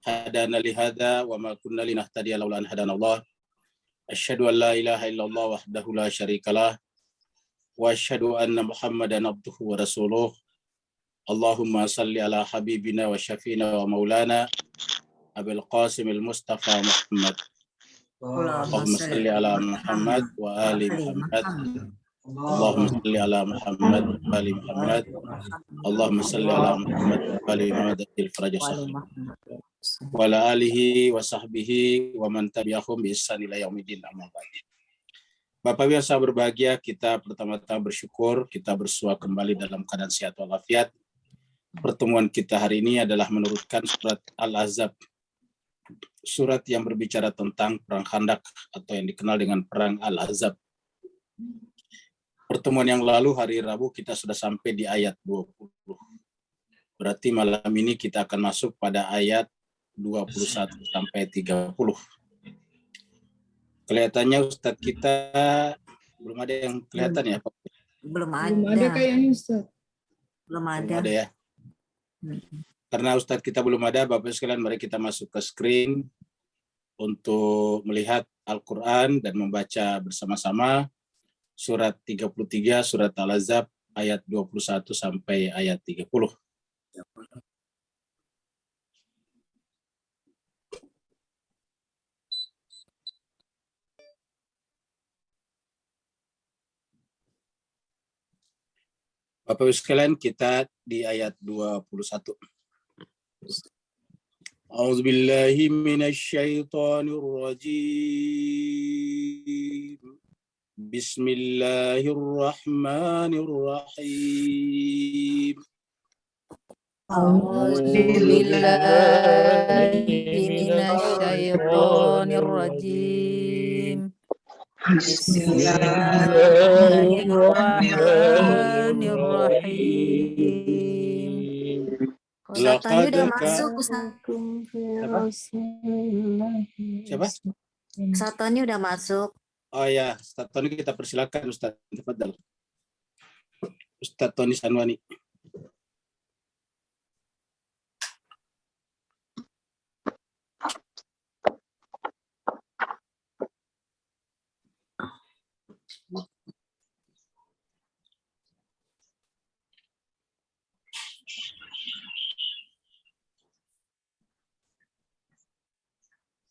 hadana li hadza wa ma kunna linahtadiya laula an hadanallah. Asyhadu an la ilaha illallah wahdahu la syarikalah wa asyhadu anna Muhammadan abduhu wa rasuluh. Allahumma salli ala habibina wa syafina wa maulana Abil Qasim al-Mustafa Muhammad. Allahumma salli ala Muhammad wa ali Muhammad. Allahumma salli ala Muhammad wa ali Muhammad. Allahumma salli ala Muhammad wa ali Muhammad wa ala alihi wa sahbihi wa man tabi'ahum bi ihsan ila yaumidin, amma ba'd. Bapak Ibu yang sangat berbahagia, kita pertama-tama bersyukur kita bersua kembali dalam keadaan sehat walafiat. Pertemuan kita hari ini adalah menurutkan surat Al-Ahzab, surat yang berbicara tentang perang Khandaq atau yang dikenal dengan perang Al-Ahzab. Pertemuan yang lalu hari Rabu kita sudah sampai di ayat 20. Berarti malam ini kita akan masuk pada ayat 21 sampai 30. Kelihatannya Ustadz kita belum ada yang kelihatan ya Pak? Belum ada kayaknya Ustadz. Belum ada ya. Karena Ustadz kita belum ada, Bapak sekalian mari kita masuk ke screen untuk melihat Al-Quran dan membaca bersama-sama surat 33, surat Al-Ahzab ayat 21 sampai ayat 30. Bapak Ibu sekalian, kita di ayat 21. A'udzubillahi minasyaitonirrajim. Bismillahirrahmanirrahim. A'udzubillahi minasyaitonirrajim. Bismillahirrahmanirrahim. Ustaz Tony udah masuk, Ustaz. Siapa? Ustaz Tony udah masuk. Oh ya, Ustaz Tony kita persilakan Ustaz. Tafadhal. Ustaz Tony Sanwani.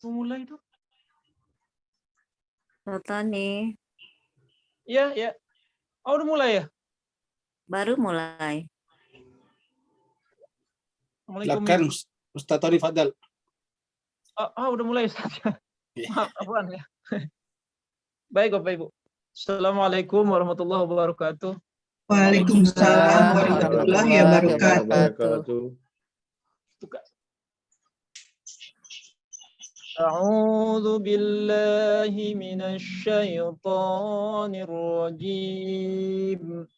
Mulai itu. Tony. Iya, ya. Oh, udah mulai ya? Baru mulai. Silakan Ustaz Tony, fadal. Udah mulai Ustaz. Maaf, apaan ya. Baik Bapak Ibu. Assalamualaikum warahmatullahi wabarakatuh. Waalaikumsalam warahmatullahi wabarakatuh. A'udzu billahi minasyaitonir rajim.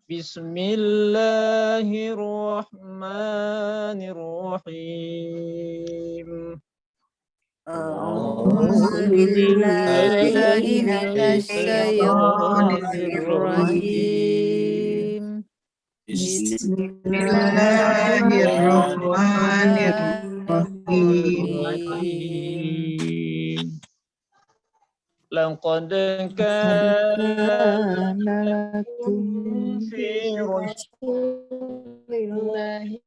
Bismillahirrahmanirrahim. A'udzu billahi minasyaitonir rajim. Bismillahirrahmanirrahim. Laqad kana lakum fi rasulillahi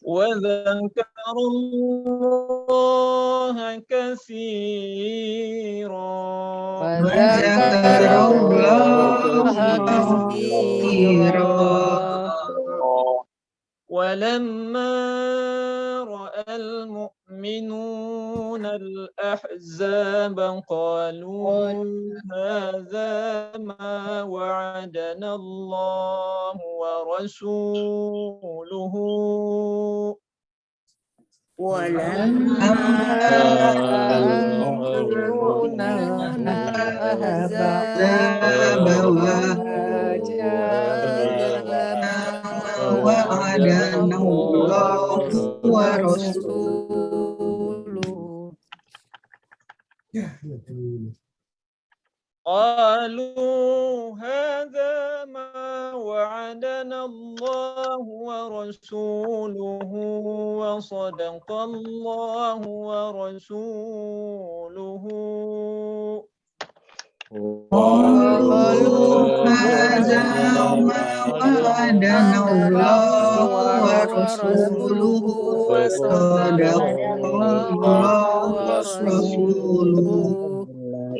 وذكروا الله كثيرا ولما رأى المؤمنون الأحزاب قالوا هذا ما وعدنا الله ورسوله ولما المؤمنون الأحزاب وعدنا الله ورسوله قالوا هذا ما وعدنا الله ورسوله وصدق الله ورسوله. قالوا هذا ما وعدنا الله ورسوله وصدق الله ورسوله.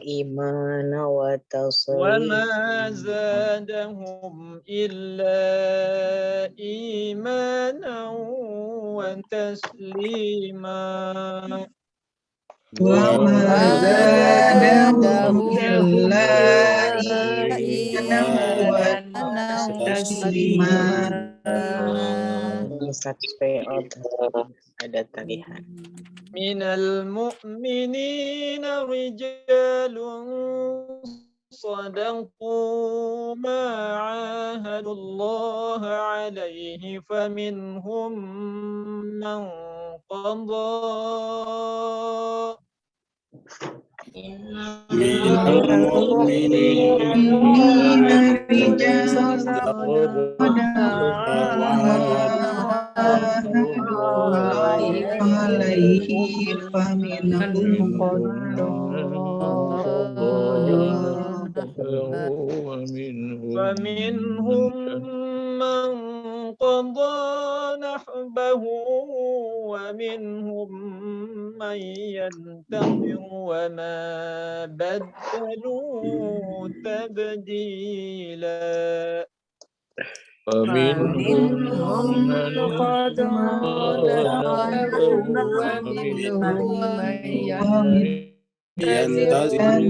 إيمان وما وتصليما زادهم إلا إيمانا وتسليما. وما زادهم إلا إيمانا وتسليما. Ini satu PO ada talihan. من المؤمنين رجال صدقوا ما عاهدوا الله عليه فمنهم من قضى من المؤمنين رجال صدقوا عليه فمنهم فمنهم من قضى نحبه ومنهم من ينتظر وما بدلوا تبديلا. فمنهم من قضى نحبه ومنهم من ينتظر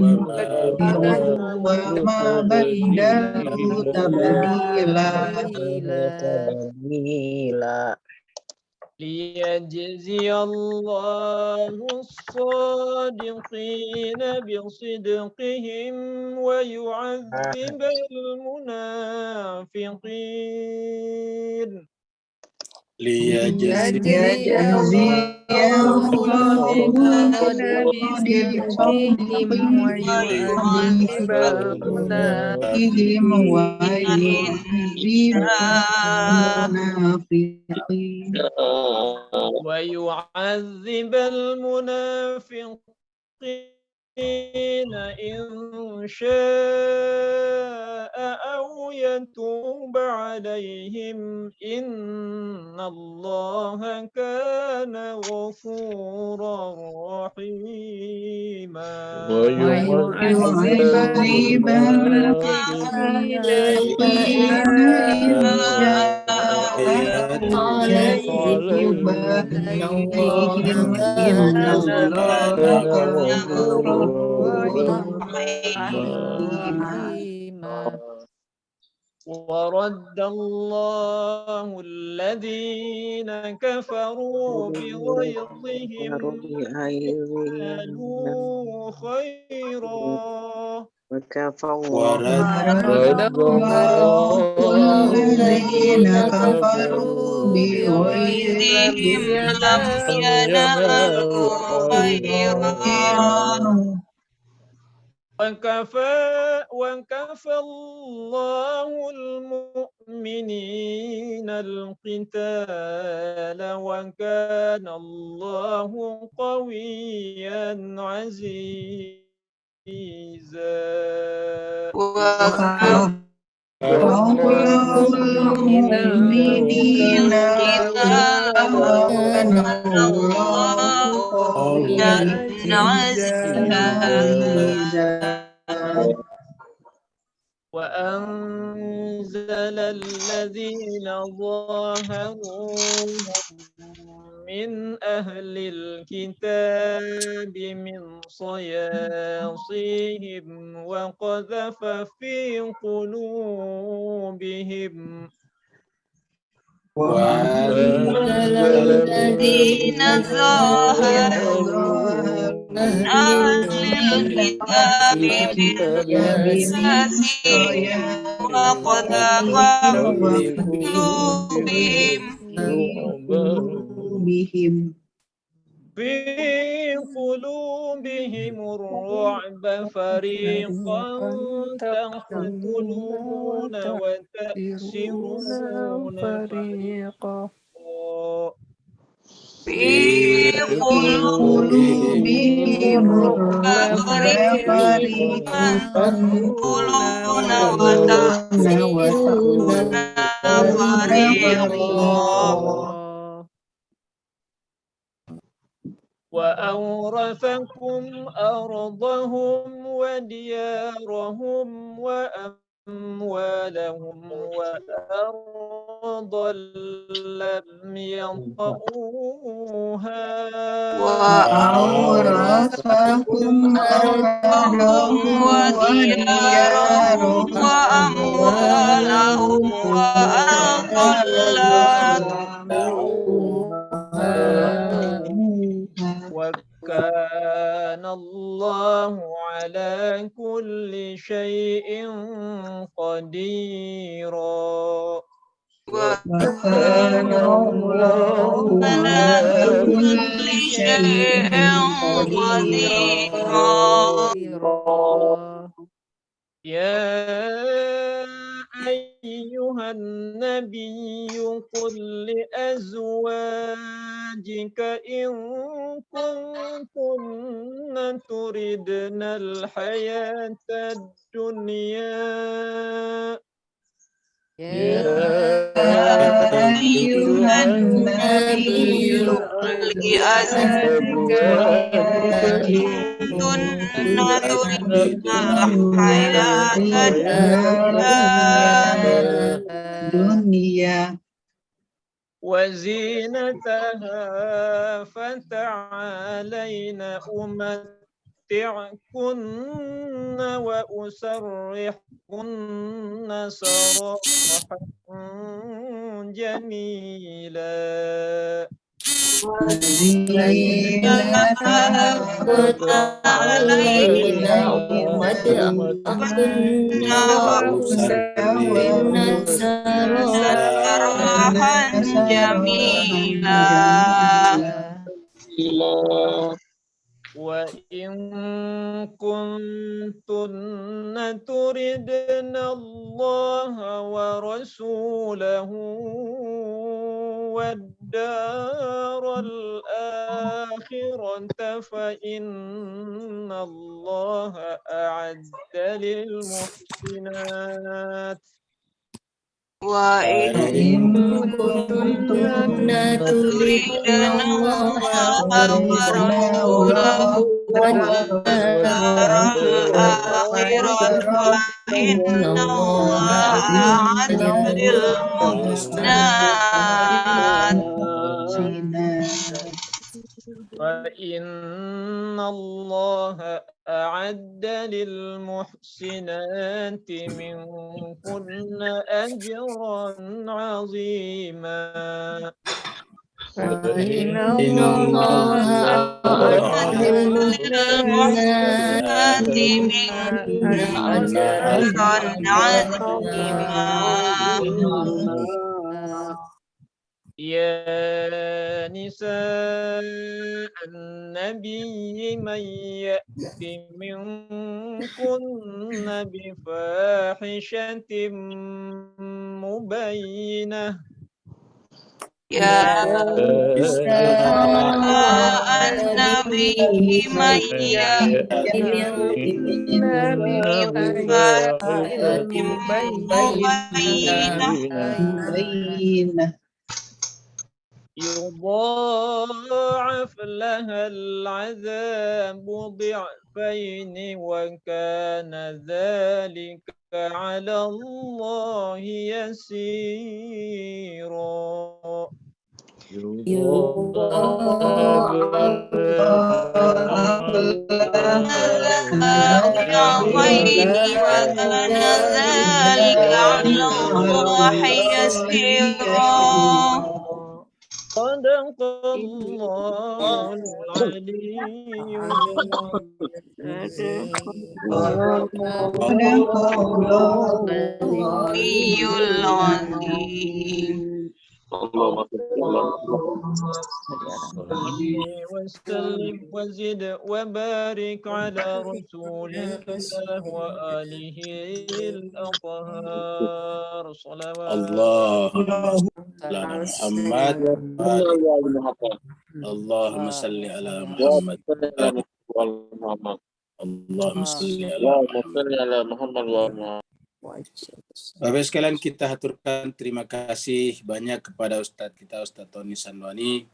وما بدلوا تبديلا. ليجزي الله الصادقين بصدقهم ويعذب المنافقين. ليجزي الله بصدقهم ويعذب المنافقين. ويعذب المنافقين إن شاء أو يتوب عليهم إن الله كان غفورا رحيما. ويعذب المنافقين إن شاء عليهم إن الله غفور رحيم. ورد الله الذين كفروا بغيظهم نالوا خيرا وكفى ورد الله الذين كفروا بغيظهم لم ينالوا خيرا. وكفى الله المؤمنين القتال وكان الله قويا عزيزا. الله المؤمنين القتال وكان الله قويا عزيزا. وأنزل الذين ظاهروهم من أهل الكتاب من صياصيهم وقذف في قلوبهم وأنزل الذين ظاهروا من أهل الكتاب من صيام وقذف في قلوبهم في قلوبهم الرعب فريقا تقتلون وتأسرون فريقا في قلوبهم الرعب فريقا تقتلون وتأسرون فريقا وأورثكم أرضهم وديارهم وأموالهم وأرضا لم يطئوها وأورثكم أرضهم وديارهم وأموالهم وأرضا لم يطئوها وكان الله على كل شيء قديرا وكان الله على كل شيء قديرا يا أيها النبي قل لأزواجك إن كنتن تردن الحياة الدنيا يا أيها النبي قل لأزواجك إن كنتن تردن الحياة الدنيا وزينتها فتعالين أمتعكن وأسرحكن سراحا جميلا وزينتها فتعالين أمتعكن وأسرحكن سراحا جميلا وإن كنتن تردن الله ورسوله والدار الآخرة فإن الله أعد للمحسنات وإن كنتن تردن الله ورسوله والدار الآخرة فإن الله أعد للمحسنات فإن الله أعد للمحسنات منكن أجرا عظيما فإن الله أعد للمحسنات منكن أجرا عظيما يا نساء النبي من يأت منكن بفاحشة مبينة يا نساء النبي من يأت منكن بفاحشة مبينة يضاعف لها العذاب ضعفين وكان ذلك على الله يسيرا ضعفين وكان ذلك على الله يسيرا Sadaqallahul aliyyul Aliyul azim. وسلم وزد وبارك على رسول الله وآله الأطهار صلوات Allahumma salli ala Muhammad wa ali Muhammad. Allahumma salli ala Muhammad. Allahumma salli ala Muhammad. Bapak sekalian, kita haturkan terima kasih banyak kepada Ustadz kita, Ustadz Tony Sanwani.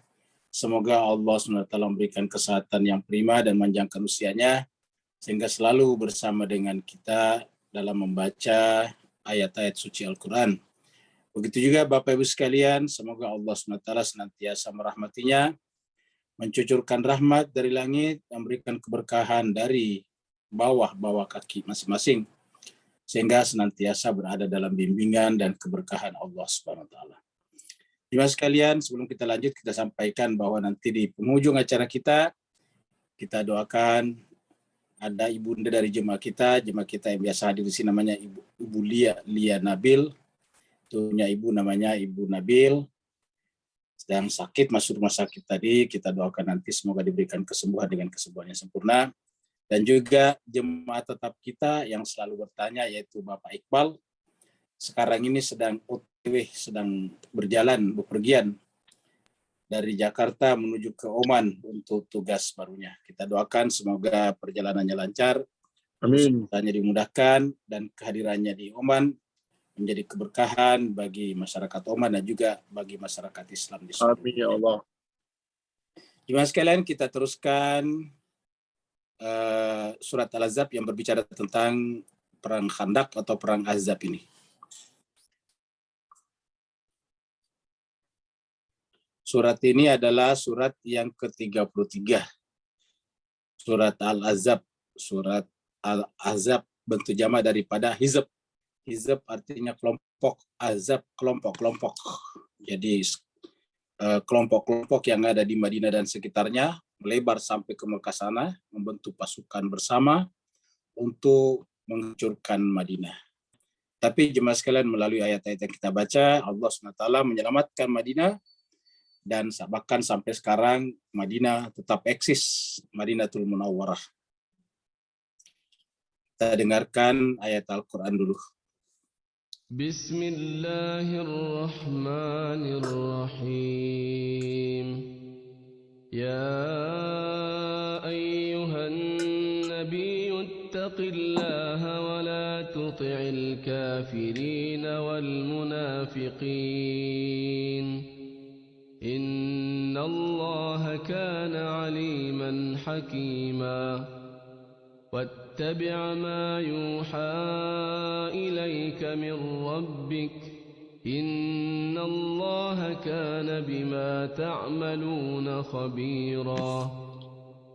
Semoga Allah SWT memberikan kesehatan yang prima dan memanjangkan usianya, sehingga selalu bersama dengan kita dalam membaca ayat-ayat suci Al-Quran. Begitu juga Bapak Ibu sekalian, semoga Allah SWT senantiasa merahmatinya, mencucurkan rahmat dari langit, memberikan keberkahan dari bawah kaki masing-masing, sehingga senantiasa berada dalam bimbingan dan keberkahan Allah Subhanahu wa taala. Jemaah sekalian, sebelum kita lanjut, kita sampaikan bahwa nanti di penghujung acara kita doakan ada ibunda dari jemaah kita yang biasa hadir di sini, namanya Ibu Lia Nabil. Itunya ibu namanya Ibu Nabil, sedang sakit, masuk rumah sakit tadi. Kita doakan nanti semoga diberikan kesembuhan dengan kesembuhan yang sempurna. Dan juga jemaah tetap kita yang selalu bertanya, yaitu Bapak Iqbal, sekarang ini sedang OTW, sedang bepergian dari Jakarta menuju ke Oman untuk tugas barunya. Kita doakan semoga perjalanannya lancar, urusannya dimudahkan, dan kehadirannya di Oman menjadi keberkahan bagi masyarakat Oman dan juga bagi masyarakat Islam di seluruh dunia. Amin ya Allah. Jemaah sekalian, kita teruskan surat Al-Ahzab yang berbicara tentang perang Khandaq atau perang Ahzab ini. Surat ini adalah surat yang ke-33. Surat Al-Ahzab. Surat Al-Ahzab bentuk jamak daripada hizb. Hizb artinya kelompok, Ahzab kelompok-kelompok. Jadi kelompok-kelompok yang ada di Madinah dan sekitarnya melebar sampai ke Mekah sana, membentuk pasukan bersama untuk menghancurkan Madinah. Tapi jemaah sekalian, melalui ayat-ayat yang kita baca, Allah SWT menyelamatkan Madinah, dan bahkan sampai sekarang Madinah tetap eksis, Madinatul Munawwarah. Kita dengarkan ayat Al-Quran dulu. Bismillahirrahmanirrahim. Ya ayyuhan nabiyyu ittaqillaha wa la tuti'il kafirin wal munafiqin. Innallaha kana aliman hakima. واتبع ما يوحى إليك من ربك إن الله كان بما تعملون خبيرا.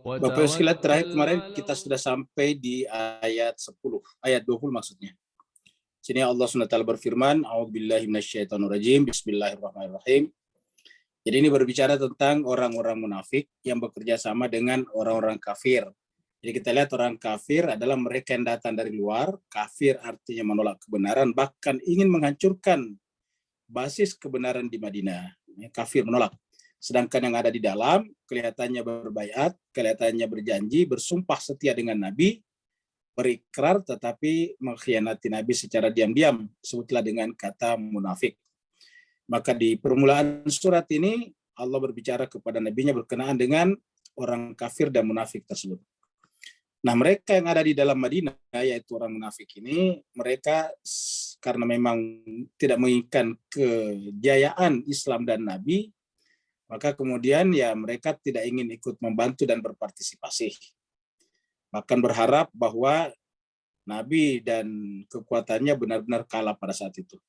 Bapak sekalian, terakhir kemarin kita sudah sampai di ayat 10, ayat 20 maksudnya. Sini Allah SWT berfirman, A'udzubillahi minasyaitonirrajim, Bismillahirrahmanirrahim. Jadi ini berbicara tentang orang-orang munafik yang bekerja sama dengan orang-orang kafir. Jadi kita lihat orang kafir adalah mereka yang datang dari luar. Kafir artinya menolak kebenaran, bahkan ingin menghancurkan basis kebenaran di Madinah. Kafir menolak. Sedangkan yang ada di dalam kelihatannya berbaiat, kelihatannya berjanji, bersumpah setia dengan Nabi, berikrar tetapi mengkhianati Nabi secara diam-diam, sebutlah dengan kata munafik. Maka di permulaan surat ini Allah berbicara kepada Nabi-Nya berkenaan dengan orang kafir dan munafik tersebut. Nah, mereka yang ada di dalam Madinah, yaitu orang munafik ini, mereka karena memang tidak menginginkan kejayaan Islam dan Nabi, maka kemudian ya mereka tidak ingin ikut membantu dan berpartisipasi. Bahkan berharap bahwa Nabi dan kekuatannya benar-benar kalah pada saat itu.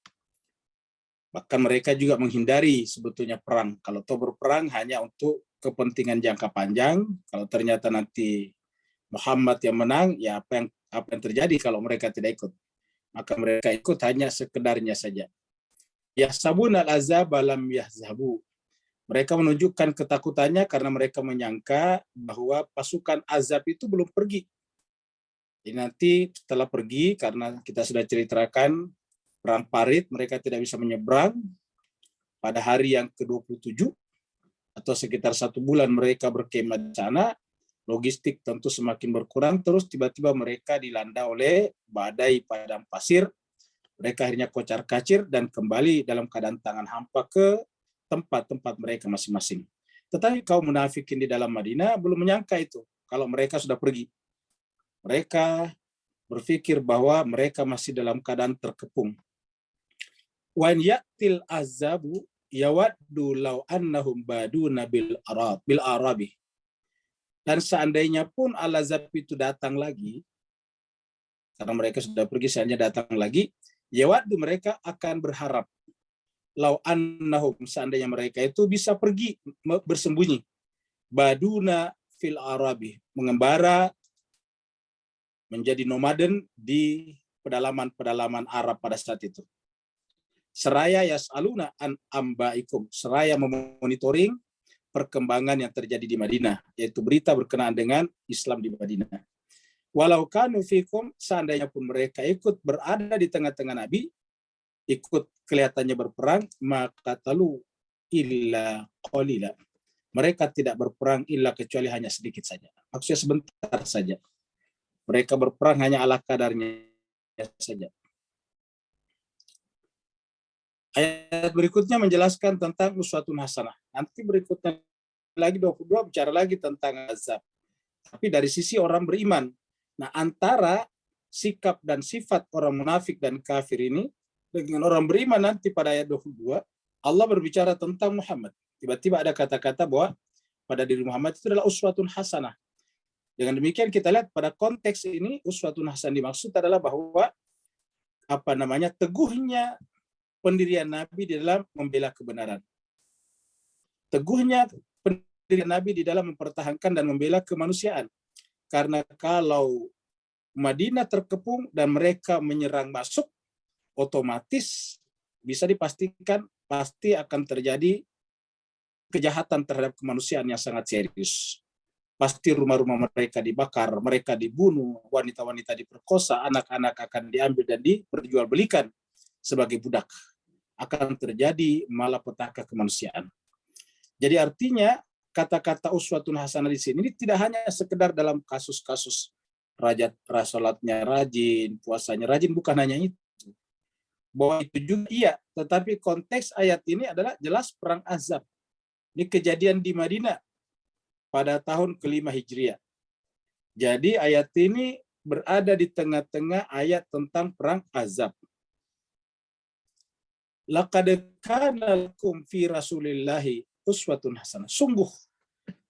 Bahkan mereka juga menghindari sebetulnya perang. Kalau toh berperang hanya untuk kepentingan jangka panjang, kalau ternyata nanti Muhammad yang menang, ya apa yang terjadi kalau mereka tidak ikut? Maka mereka ikut hanya sekedarnya saja. Yahsabuna al-ahzaba lam yahzabu. Mereka menunjukkan ketakutannya karena mereka menyangka bahwa pasukan azab itu belum pergi. Jadi nanti setelah pergi, karena kita sudah ceritakan perang Parit, mereka tidak bisa menyeberang pada hari yang ke-27 atau sekitar 1 bulan mereka berkemah di sana. Logistik tentu semakin berkurang, terus tiba-tiba mereka dilanda oleh badai padang pasir. Mereka akhirnya kocar-kacir dan kembali dalam keadaan tangan hampa ke tempat-tempat mereka masing-masing. Tetapi kaum munafikin di dalam Madinah belum menyangka itu, kalau mereka sudah pergi. Mereka berpikir bahwa mereka masih dalam keadaan terkepung. Wa ya'til azabu yawaddu law annahum baduna bil arabi. Dan seandainya pun al-azab itu datang lagi, karena mereka sudah pergi, seandainya datang lagi, yawaddu, mereka akan berharap, law annahum, seandainya mereka itu bisa pergi bersembunyi, baduna fil arabi, mengembara menjadi nomaden di pedalaman-pedalaman Arab pada saat itu. Seraya yas'aluna an ambaikum, seraya memonitoring perkembangan yang terjadi di Madinah, yaitu berita berkenaan dengan Islam di Madinah. Walau kanu fikum, seandainya pun mereka ikut berada di tengah-tengah Nabi, ikut kelihatannya berperang, maka talu illa qalila. Mereka tidak berperang illa kecuali hanya sedikit saja. Maksudnya sebentar saja. Mereka berperang hanya ala kadarnya saja. Ayat berikutnya menjelaskan tentang uswatun hasanah. Nanti berikutnya lagi 22 bicara lagi tentang azab. Tapi dari sisi orang beriman. Nah, antara sikap dan sifat orang munafik dan kafir ini dengan orang beriman nanti pada ayat 22, Allah berbicara tentang Muhammad. Tiba-tiba ada kata-kata bahwa pada diri Muhammad itu adalah uswatun hasanah. Dengan demikian kita lihat pada konteks ini uswatun hasanah dimaksud adalah bahwa teguhnya pendirian Nabi di dalam membela kebenaran. Teguhnya pendirian Nabi di dalam mempertahankan dan membela kemanusiaan. Karena kalau Madinah terkepung dan mereka menyerang masuk, otomatis bisa dipastikan pasti akan terjadi kejahatan terhadap kemanusiaan yang sangat serius. Pasti rumah-rumah mereka dibakar, mereka dibunuh, wanita-wanita diperkosa, anak-anak akan diambil dan diperjualbelikan sebagai budak. Akan terjadi malapetaka kemanusiaan. Jadi artinya kata-kata uswatun hasanah di sini ini tidak hanya sekedar dalam kasus-kasus salatnya rajin, puasanya rajin, bukan hanya itu. Bahwa itu juga iya, tetapi konteks ayat ini adalah jelas perang azab. Ini kejadian di Madinah pada tahun ke-5 Hijriah. Jadi ayat ini berada di tengah-tengah ayat tentang perang azab. Laqad kana lakum fi Rasulillahi uswatun hasanah. Sungguh,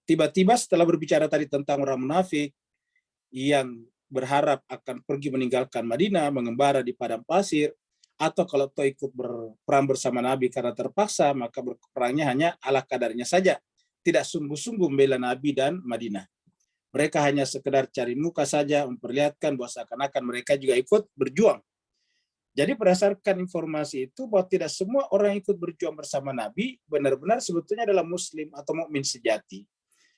tiba-tiba setelah berbicara tadi tentang orang munafik yang berharap akan pergi meninggalkan Madinah, mengembara di padang pasir, atau kalau toh ikut berperang bersama Nabi karena terpaksa, maka berperangnya hanya ala kadarnya saja. Tidak sungguh-sungguh membela Nabi dan Madinah. Mereka hanya sekedar cari muka saja, memperlihatkan bahwa seakan-akan mereka juga ikut berjuang. Jadi berdasarkan informasi itu bahwa tidak semua orang ikut berjuang bersama Nabi benar-benar sebetulnya adalah muslim atau mukmin sejati.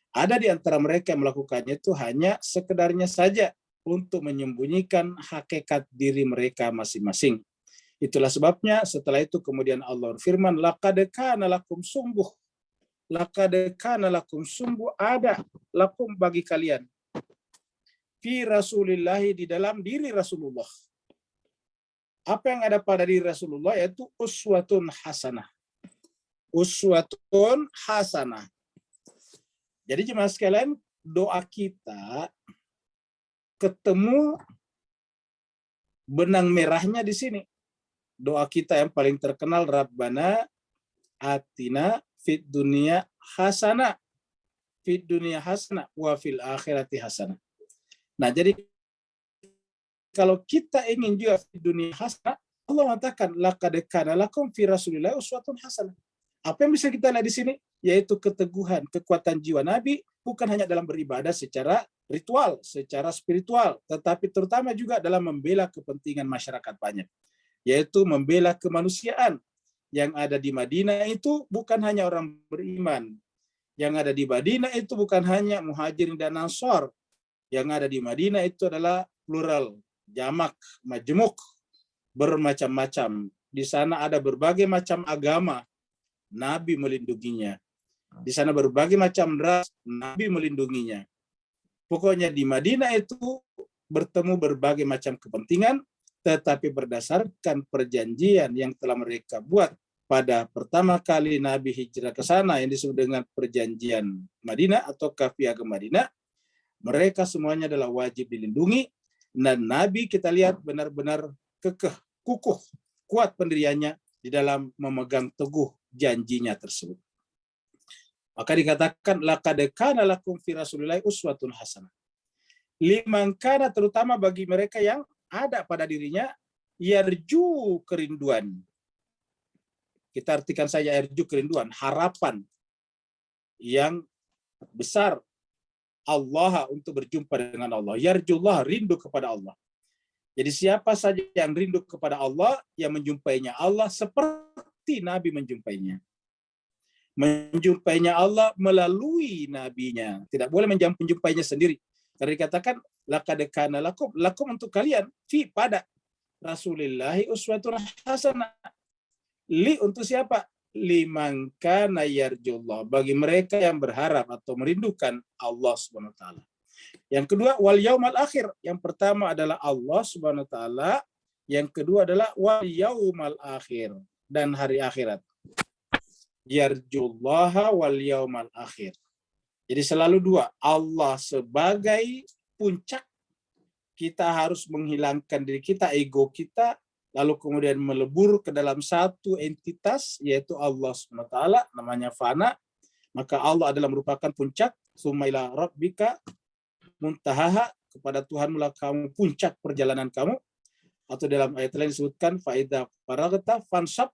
Ada di antara mereka yang melakukannya itu hanya sekedarnya saja untuk menyembunyikan hakikat diri mereka masing-masing. Itulah sebabnya setelah itu kemudian Allah berfirman, laqad kana lakum sungguh ada lakum bagi kalian fi Rasulillahi di dalam diri Rasulullah. Apa yang ada pada diri Rasulullah yaitu uswatun hasanah. Uswatun hasanah. Jadi jemaah sekalian, doa kita ketemu benang merahnya di sini. Doa kita yang paling terkenal, Rabbana atina fid dunya hasanah. Fid dunya hasanah wa fil akhirati hasanah. Nah, jadi kalau kita ingin juga di dunia hasanah, Allah mengatakan laqad kana lakum fi Rasulillah uswatun hasanah. Apa yang bisa kita lihat di sini? Yaitu keteguhan, kekuatan jiwa Nabi bukan hanya dalam beribadah secara ritual, secara spiritual, tetapi terutama juga dalam membela kepentingan masyarakat banyak, yaitu membela kemanusiaan. Yang ada di Madinah itu bukan hanya orang beriman. Yang ada di Madinah itu bukan hanya muhajirin dan ansor. Yang ada di Madinah itu adalah plural, jamak, majmuk, bermacam-macam. Di sana ada berbagai macam agama, Nabi melindunginya. Di sana berbagai macam ras, Nabi melindunginya. Pokoknya di Madinah itu bertemu berbagai macam kepentingan, tetapi berdasarkan perjanjian yang telah mereka buat pada pertama kali Nabi hijrah ke sana yang disebut dengan perjanjian Madinah atau Piagam Madinah, mereka semuanya adalah wajib dilindungi, dan Nabi kita lihat benar-benar kekeh, kukuh, kuat pendiriannya di dalam memegang teguh janjinya tersebut. Maka dikatakan laqad kana lakum fi Rasulillahi uswatun hasanah. Liman kana, terutama bagi mereka yang ada pada dirinya yarju kerinduan. Kita artikan saja yarju kerinduan, harapan yang besar Allah untuk berjumpa dengan Allah. Yarjullah, rindu kepada Allah. Jadi siapa saja yang rindu kepada Allah, yang menjumpainya Allah seperti Nabi menjumpainya. Menjumpainya Allah melalui nabinya. Tidak boleh menjumpainya sendiri. Karena dikatakan laqad kana lakum untuk kalian fi pada Rasulillahi uswatun hasanah. Li untuk siapa? Liman kana yarjullah, bagi mereka yang berharap atau merindukan Allah Subhanahu wa taala. Yang kedua wal yaumal akhir. Yang pertama adalah Allah Subhanahu wa taala, yang kedua adalah wal yaumal akhir, dan hari akhirat. Yarjullaha wal yaumal akhir. Jadi selalu dua, Allah sebagai puncak, kita harus menghilangkan diri kita, ego kita, lalu kemudian melebur ke dalam satu entitas, yaitu Allah SWT, namanya fana. Maka Allah adalah merupakan puncak, summa ila rabbika muntahaha, kepada Tuhanmu lah kamu puncak perjalanan kamu. Atau dalam ayat lain disebutkan faida faragta fansab,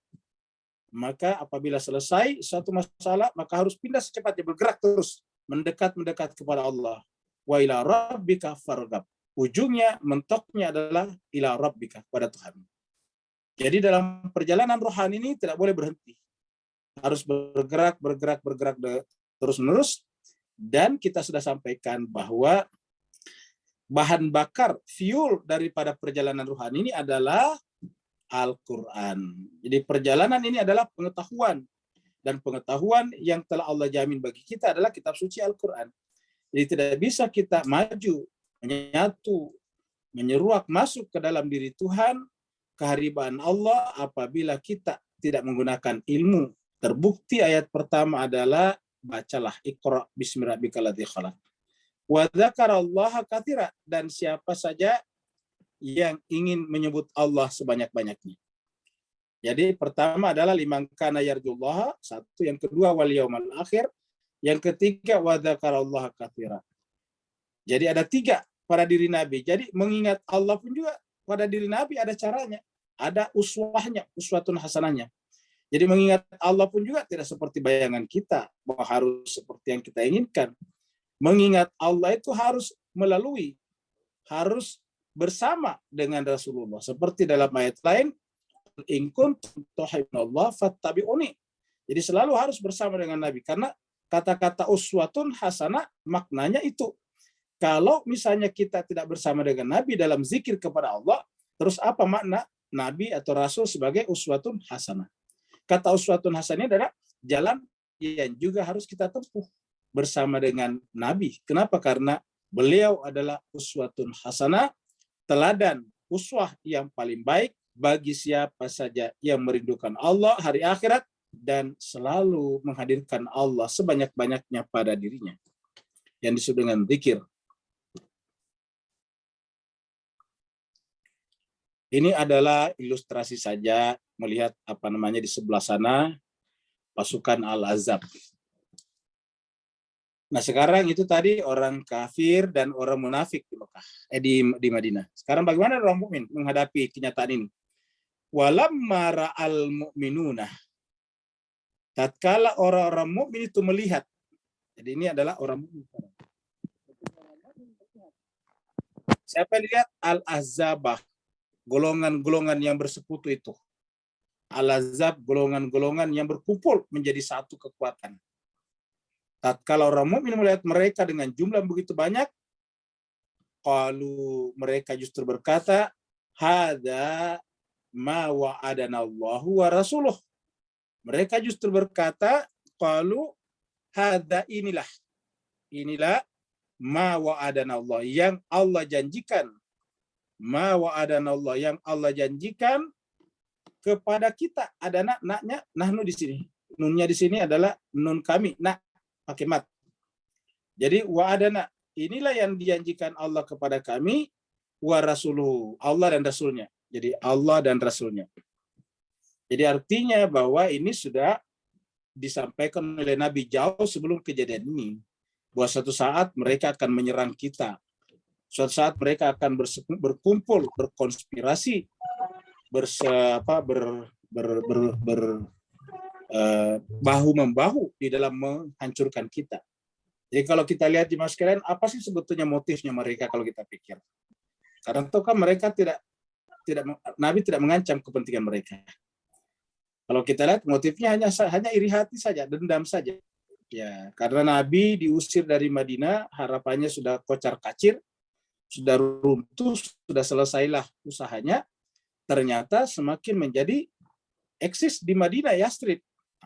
maka apabila selesai suatu masalah, maka harus pindah secepatnya, bergerak terus, mendekat kepada Allah. Wa ila rabbika farghab. Ujungnya, mentoknya adalah ila rabbika, kepada Tuhan. Jadi dalam perjalanan rohani ini tidak boleh berhenti. Harus bergerak terus-menerus. Dan kita sudah sampaikan bahwa bahan bakar, fuel daripada perjalanan rohani ini adalah Al-Quran. Jadi perjalanan ini adalah pengetahuan. Dan pengetahuan yang telah Allah jamin bagi kita adalah kitab suci Al-Quran. Jadi tidak bisa kita maju, menyatu, menyeruak masuk ke dalam diri Tuhan, keharibaan Allah, apabila kita tidak menggunakan ilmu. Terbukti ayat pertama adalah bacalah Iqra bismi rabbikal ladzi khalaq. Wa dzakarallaha katsira, dan siapa saja yang ingin menyebut Allah sebanyak-banyaknya. Jadi pertama adalah liman kana yarjullaha, satu, yang kedua wal yaumal akhir, yang ketiga wa dzakarallaha katsira. Jadi ada tiga pada diri Nabi. Jadi mengingat Allah pun juga pada diri Nabi ada caranya, ada uswahnya, uswatun hasanahnya. Jadi mengingat Allah pun juga tidak seperti bayangan kita bahwa harus seperti yang kita inginkan. Mengingat Allah itu harus melalui, harus bersama dengan Rasulullah. Seperti dalam ayat lain, in kuntum tuhibbunallah fattabi'uni. Jadi selalu harus bersama dengan Nabi, karena kata-kata uswatun hasanah maknanya itu. Kalau misalnya kita tidak bersama dengan Nabi dalam zikir kepada Allah, terus apa makna Nabi atau Rasul sebagai uswatun hasanah? Kata uswatun hasanah adalah jalan yang juga harus kita tempuh bersama dengan Nabi. Kenapa? Karena beliau adalah uswatun hasanah, teladan, uswah yang paling baik bagi siapa saja yang merindukan Allah, hari akhirat, dan selalu menghadirkan Allah sebanyak-banyaknya pada dirinya. Yang disebut dengan zikir. Ini adalah ilustrasi saja melihat di sebelah sana pasukan Al-Ahzab. Nah sekarang itu tadi orang kafir dan orang munafik di Mekah, di Madinah. Sekarang bagaimana orang mukmin menghadapi kenyataan ini? Walamma ra'al mu'minuna, tatkala orang-orang mukmin itu melihat. Jadi ini adalah orang mukmin. Siapa yang lihat? Al-Ahzabah, golongan-golongan yang bersekutu itu. Al-Ahzab, golongan-golongan yang berkumpul menjadi satu kekuatan. Tatkala orang mukmin melihat mereka dengan jumlah begitu banyak, qalu, mereka justru berkata, hadza ma wa'adana Allahu wa rasuluh. Mereka justru berkata, qalu hadza, inilah ma wa'adana Allah, yang Allah janjikan. Ma wa'adana Allah, yang Allah janjikan kepada kita. Ada naknya, nahnu di sini. Nunnya di sini adalah nun kami, nak pakai mat. Jadi wa'adana, inilah yang dijanjikan Allah kepada kami, wa rasuluhu, Allah dan rasulnya. Jadi Allah dan rasulnya. Jadi artinya bahwa ini sudah disampaikan oleh Nabi jauh sebelum kejadian ini. Bahwa suatu saat mereka akan menyerang kita. Suatu saat mereka akan berkumpul, berkonspirasi, bahu-membahu di dalam menghancurkan kita. Jadi kalau kita lihat di mas sekalian, apa sih sebetulnya motifnya mereka kalau kita pikir? Karena itu kan mereka Nabi tidak mengancam kepentingan mereka. Kalau kita lihat motifnya hanya iri hati saja, dendam saja. Ya, karena Nabi diusir dari Madinah, harapannya sudah kocar-kacir, sudah runtuh, sudah selesailah usahanya. Ternyata semakin menjadi eksis di Madinah, Yathrib.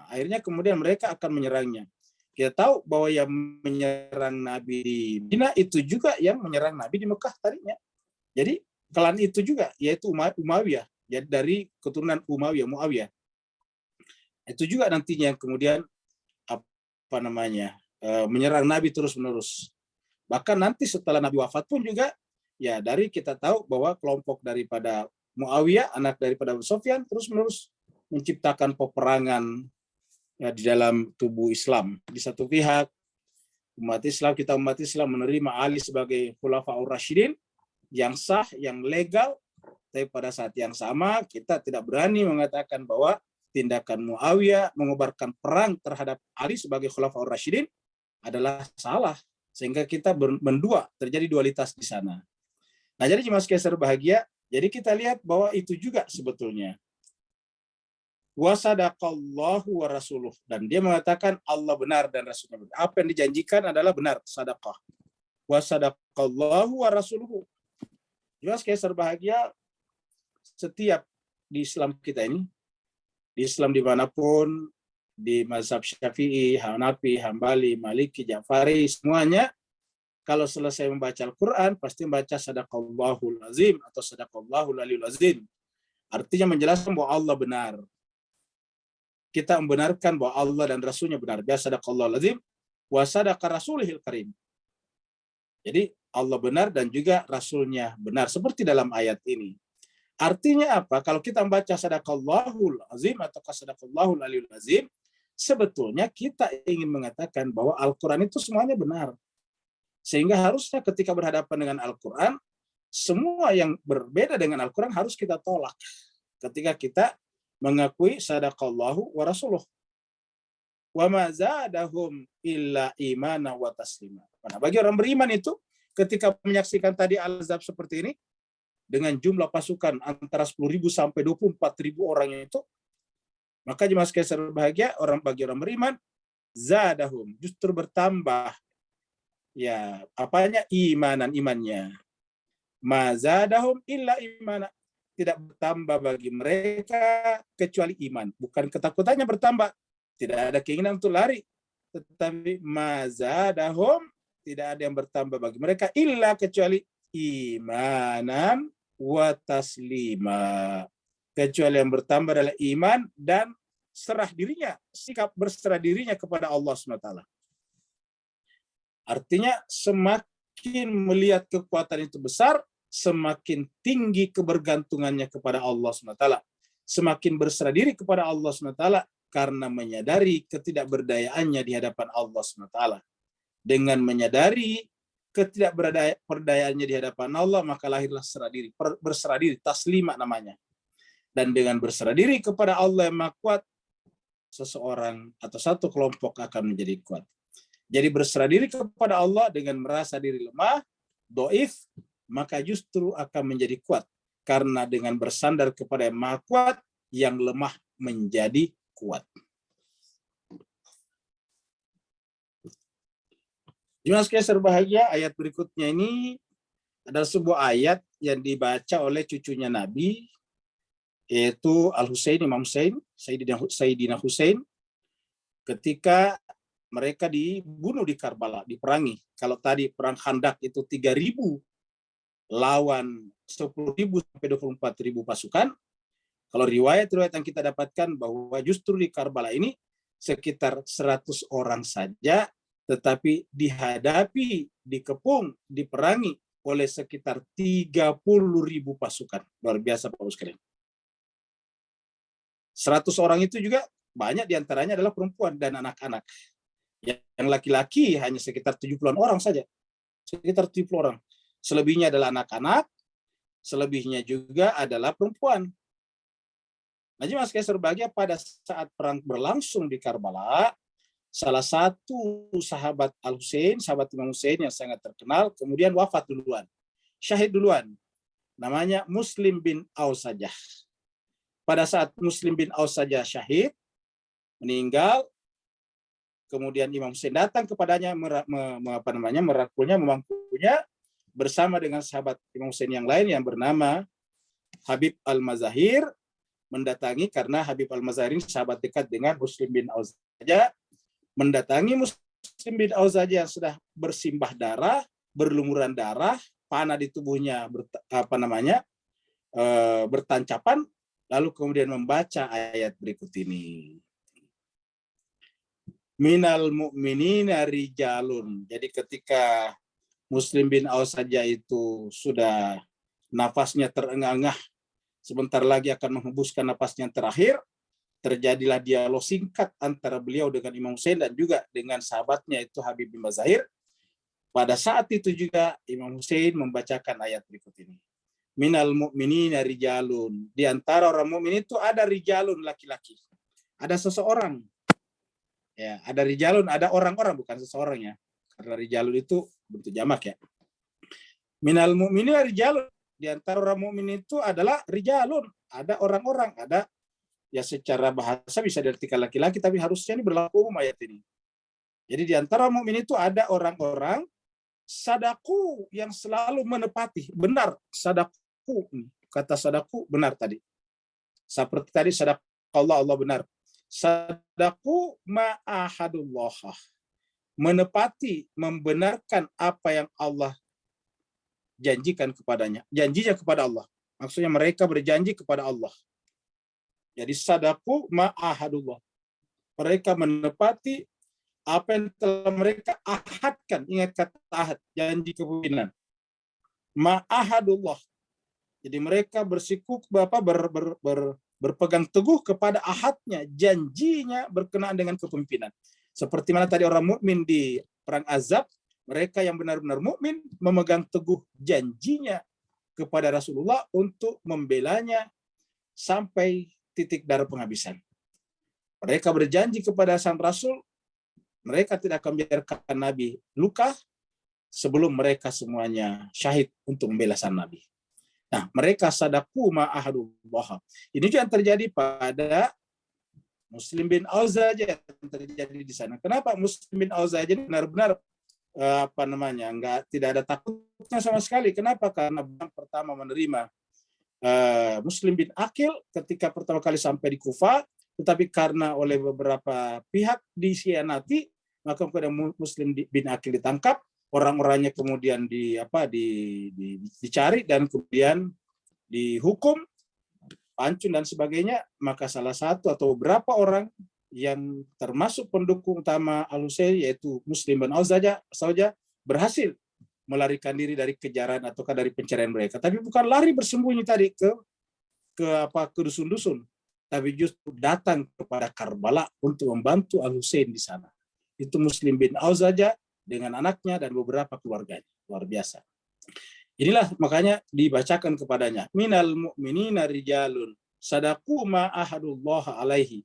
Akhirnya kemudian mereka akan menyerangnya. Kita tahu bahwa yang menyerang Nabi di Madinah itu juga yang menyerang Nabi di Mekah tadinya. Jadi klan itu juga, yaitu Umayyah, jadi dari keturunan Muawiyah. Itu juga nantinya yang kemudian menyerang Nabi terus-menerus. Bahkan nanti setelah Nabi wafat pun juga, ya dari kita tahu bahwa kelompok daripada Muawiyah, anak daripada Abu Sufyan, terus-menerus menciptakan peperangan ya, di dalam tubuh Islam. Di satu pihak, umat Islam menerima Ali sebagai Khulafaur Rasyidin, yang sah, yang legal, tapi pada saat yang sama kita tidak berani mengatakan bahwa tindakan Muawiyah mengobarkan perang terhadap Ali sebagai Khulafaur Rasyidin adalah salah, sehingga kita mendua, terjadi dualitas di sana. Nah, jadi jemaah sekalian berbahagia, jadi kita lihat bahwa itu juga sebetulnya wa sadaqallahu wa rasuluh, dan dia mengatakan Allah benar dan Rasulnya benar. Apa yang dijanjikan adalah benar, sadaqah. Wa sadaqallahu wa rasuluhu. Jemaah sekalian berbahagia, setiap di Islam kita ini, di Islam dimanapun, di mazhab Syafi'i, Hanafi, Hambali, Maliki, Ja'fari, semuanya kalau selesai membaca Al-Quran pasti membaca sadaqallahul azim atau sadaqallahul aliyul azim. Artinya menjelaskan bahwa Allah benar. Kita membenarkan bahwa Allah dan Rasulnya benar. Biasa sadaqallahul azim wa sadaqa rasulihil karim. Jadi Allah benar dan juga Rasulnya benar, seperti dalam ayat ini. Artinya apa? Kalau kita membaca sadaqallahul azim atau sadaqallahul aliyul azim, sebetulnya kita ingin mengatakan bahwa Al-Quran itu semuanya benar. Sehingga harusnya ketika berhadapan dengan Al-Quran, semua yang berbeda dengan Al-Quran harus kita tolak. Ketika kita mengakui sadaqallahu wa rasuluh. Wa ma zadahum illa imana wa taslima. Nah, bagi orang beriman itu, ketika menyaksikan tadi Al-Ahzab seperti ini, dengan jumlah pasukan antara 10.000 sampai 24.000 orang itu, maka jemaah sekalian berbahagia, bagi orang beriman, zadahum, justru bertambah ya apanya, imannya. Ma zadahum illa imana, tidak bertambah bagi mereka kecuali iman. Bukan ketakutannya bertambah, tidak ada keinginan untuk lari, tetapi ma zadahum, tidak ada yang bertambah bagi mereka illa kecuali imanan wa taslima, kecuali yang bertambah adalah iman dan serah dirinya, sikap berserah dirinya kepada Allah SWT. Artinya semakin melihat kekuatan itu besar, semakin tinggi kebergantungannya kepada Allah SWT. Semakin berserah diri kepada Allah SWT karena menyadari ketidakberdayaannya di hadapan Allah SWT. Dengan menyadari ketidakberdayaannya di hadapan Allah, maka lahirlah berserah diri, taslima namanya. Dan dengan berserah diri kepada Allah yang Maha Kuat, seseorang atau satu kelompok akan menjadi kuat. Jadi berserah diri kepada Allah dengan merasa diri lemah, doif, maka justru akan menjadi kuat. Karena dengan bersandar kepada yang Maha Kuat, yang lemah menjadi kuat. Jemaah sekalian berbahagia, ayat berikutnya ini adalah sebuah ayat yang dibaca oleh cucunya Nabi, yaitu Al-Husain, Imam Husain, Sayyidina Husain, ketika mereka dibunuh di Karbala, diperangi. Kalau tadi perang Khandak itu 3.000 lawan 10.000 sampai 24.000 pasukan. Kalau riwayat-riwayat yang kita dapatkan bahwa justru di Karbala ini sekitar 100 orang saja, tetapi dihadapi, dikepung, diperangi oleh sekitar 30.000 pasukan. Luar biasa Bapak sekalian. 100 orang itu juga banyak diantaranya adalah perempuan dan anak-anak. Yang laki-laki hanya sekitar 70-an orang saja. Sekitar 70 orang. Selebihnya adalah anak-anak, selebihnya juga adalah perempuan. Nah, jemaah sekalian berbahagia, pada saat perang berlangsung di Karbala, salah satu sahabat Al-Husain, sahabat Imam Husain yang sangat terkenal, kemudian wafat duluan. Syahid duluan. Namanya Muslim bin Aussajah. Pada saat Muslim bin Aussajah syahid, meninggal, kemudian Imam Husain datang kepadanya, merangkulnya, memangkunya, bersama dengan sahabat Imam Husain yang lain yang bernama Habib Al-Mazahir, mendatangi karena Habib Al-Mazahir ini sahabat dekat dengan Muslim bin Aussajah, mendatangi Muslim bin Aussajah yang sudah bersimbah darah, berlumuran darah, panah di tubuhnya bertancapan, lalu kemudian membaca ayat berikut ini. Minal mu'minina rijalun. Jadi ketika Muslim bin Aussajah itu sudah nafasnya terengah-engah, sebentar lagi akan menghembuskan nafasnya yang terakhir, terjadilah dialog singkat antara beliau dengan Imam Husain dan juga dengan sahabatnya itu Habib bin Mazahir. Pada saat itu juga Imam Husain membacakan ayat berikut ini. Minal mu'minina rijalun. Di antara orang mukmin itu ada rijalun, laki-laki. Ada seseorang. Ya, ada rijalun, ada orang-orang, bukan seseorang ya. Karena rijalun itu bentuk jamak ya. Minal mu'minina rijalun. Di antara orang mukmin itu adalah rijalun. Ada orang-orang, ada. Ya secara bahasa bisa diartikan laki-laki, tapi harusnya ini berlaku umum ayat ini. Jadi di antara mukmin itu ada orang-orang sadaku yang selalu menepati. Benar, sadaku. Kata sadaku benar tadi. Seperti tadi sadaku Allah benar. Sadaku ma'ahadullah. Menepati, membenarkan apa yang Allah janjikan kepadanya. Janjinya kepada Allah. Maksudnya mereka berjanji kepada Allah. Jadi sadaku ma'ahadullah. Mereka menepati apa yang telah mereka ahadkan. Ingat kata ahad, janji kepemimpinan. Ma'ahadullah. Jadi mereka berpegang teguh kepada ahadnya, janjinya berkenaan dengan kepemimpinan. Seperti mana tadi orang mukmin di perang Azab, mereka yang benar-benar mukmin memegang teguh janjinya kepada Rasulullah untuk membelanya sampai titik darah penghabisan. Mereka berjanji kepada sang Rasul, mereka tidak akan membiarkan Nabi luka sebelum mereka semuanya syahid untuk membela sang Nabi. Nah, mereka sadaku ma'ahadullah. Ini juga yang terjadi pada Muslim bin Aussajah yang terjadi di sana. Kenapa Muslim bin Aussajah benar-benar tidak ada takutnya sama sekali? Kenapa? Karena pertama menerima Muslim bin Aqil ketika pertama kali sampai di Kufah, tetapi karena oleh beberapa pihak disianati, maka kemudian Muslim bin Aqil ditangkap, orang-orangnya kemudian dicari dan kemudian dihukum, pancung dan sebagainya. Maka salah satu atau beberapa orang yang termasuk pendukung utama Al-Husain yaitu Muslim bin Aussajah berhasil melarikan diri dari kejaran ataukah dari pencarian mereka. Tapi bukan lari bersembunyi tadi ke dusun-dusun, tapi justru datang kepada Karbala untuk membantu Al-Husain di sana. Itu Muslim bin Aussajah dengan anaknya dan beberapa keluarganya. Luar biasa. Inilah makanya dibacakan kepadanya. Minal mu'minina rijalun sadaku ma'ahadullah alaihi.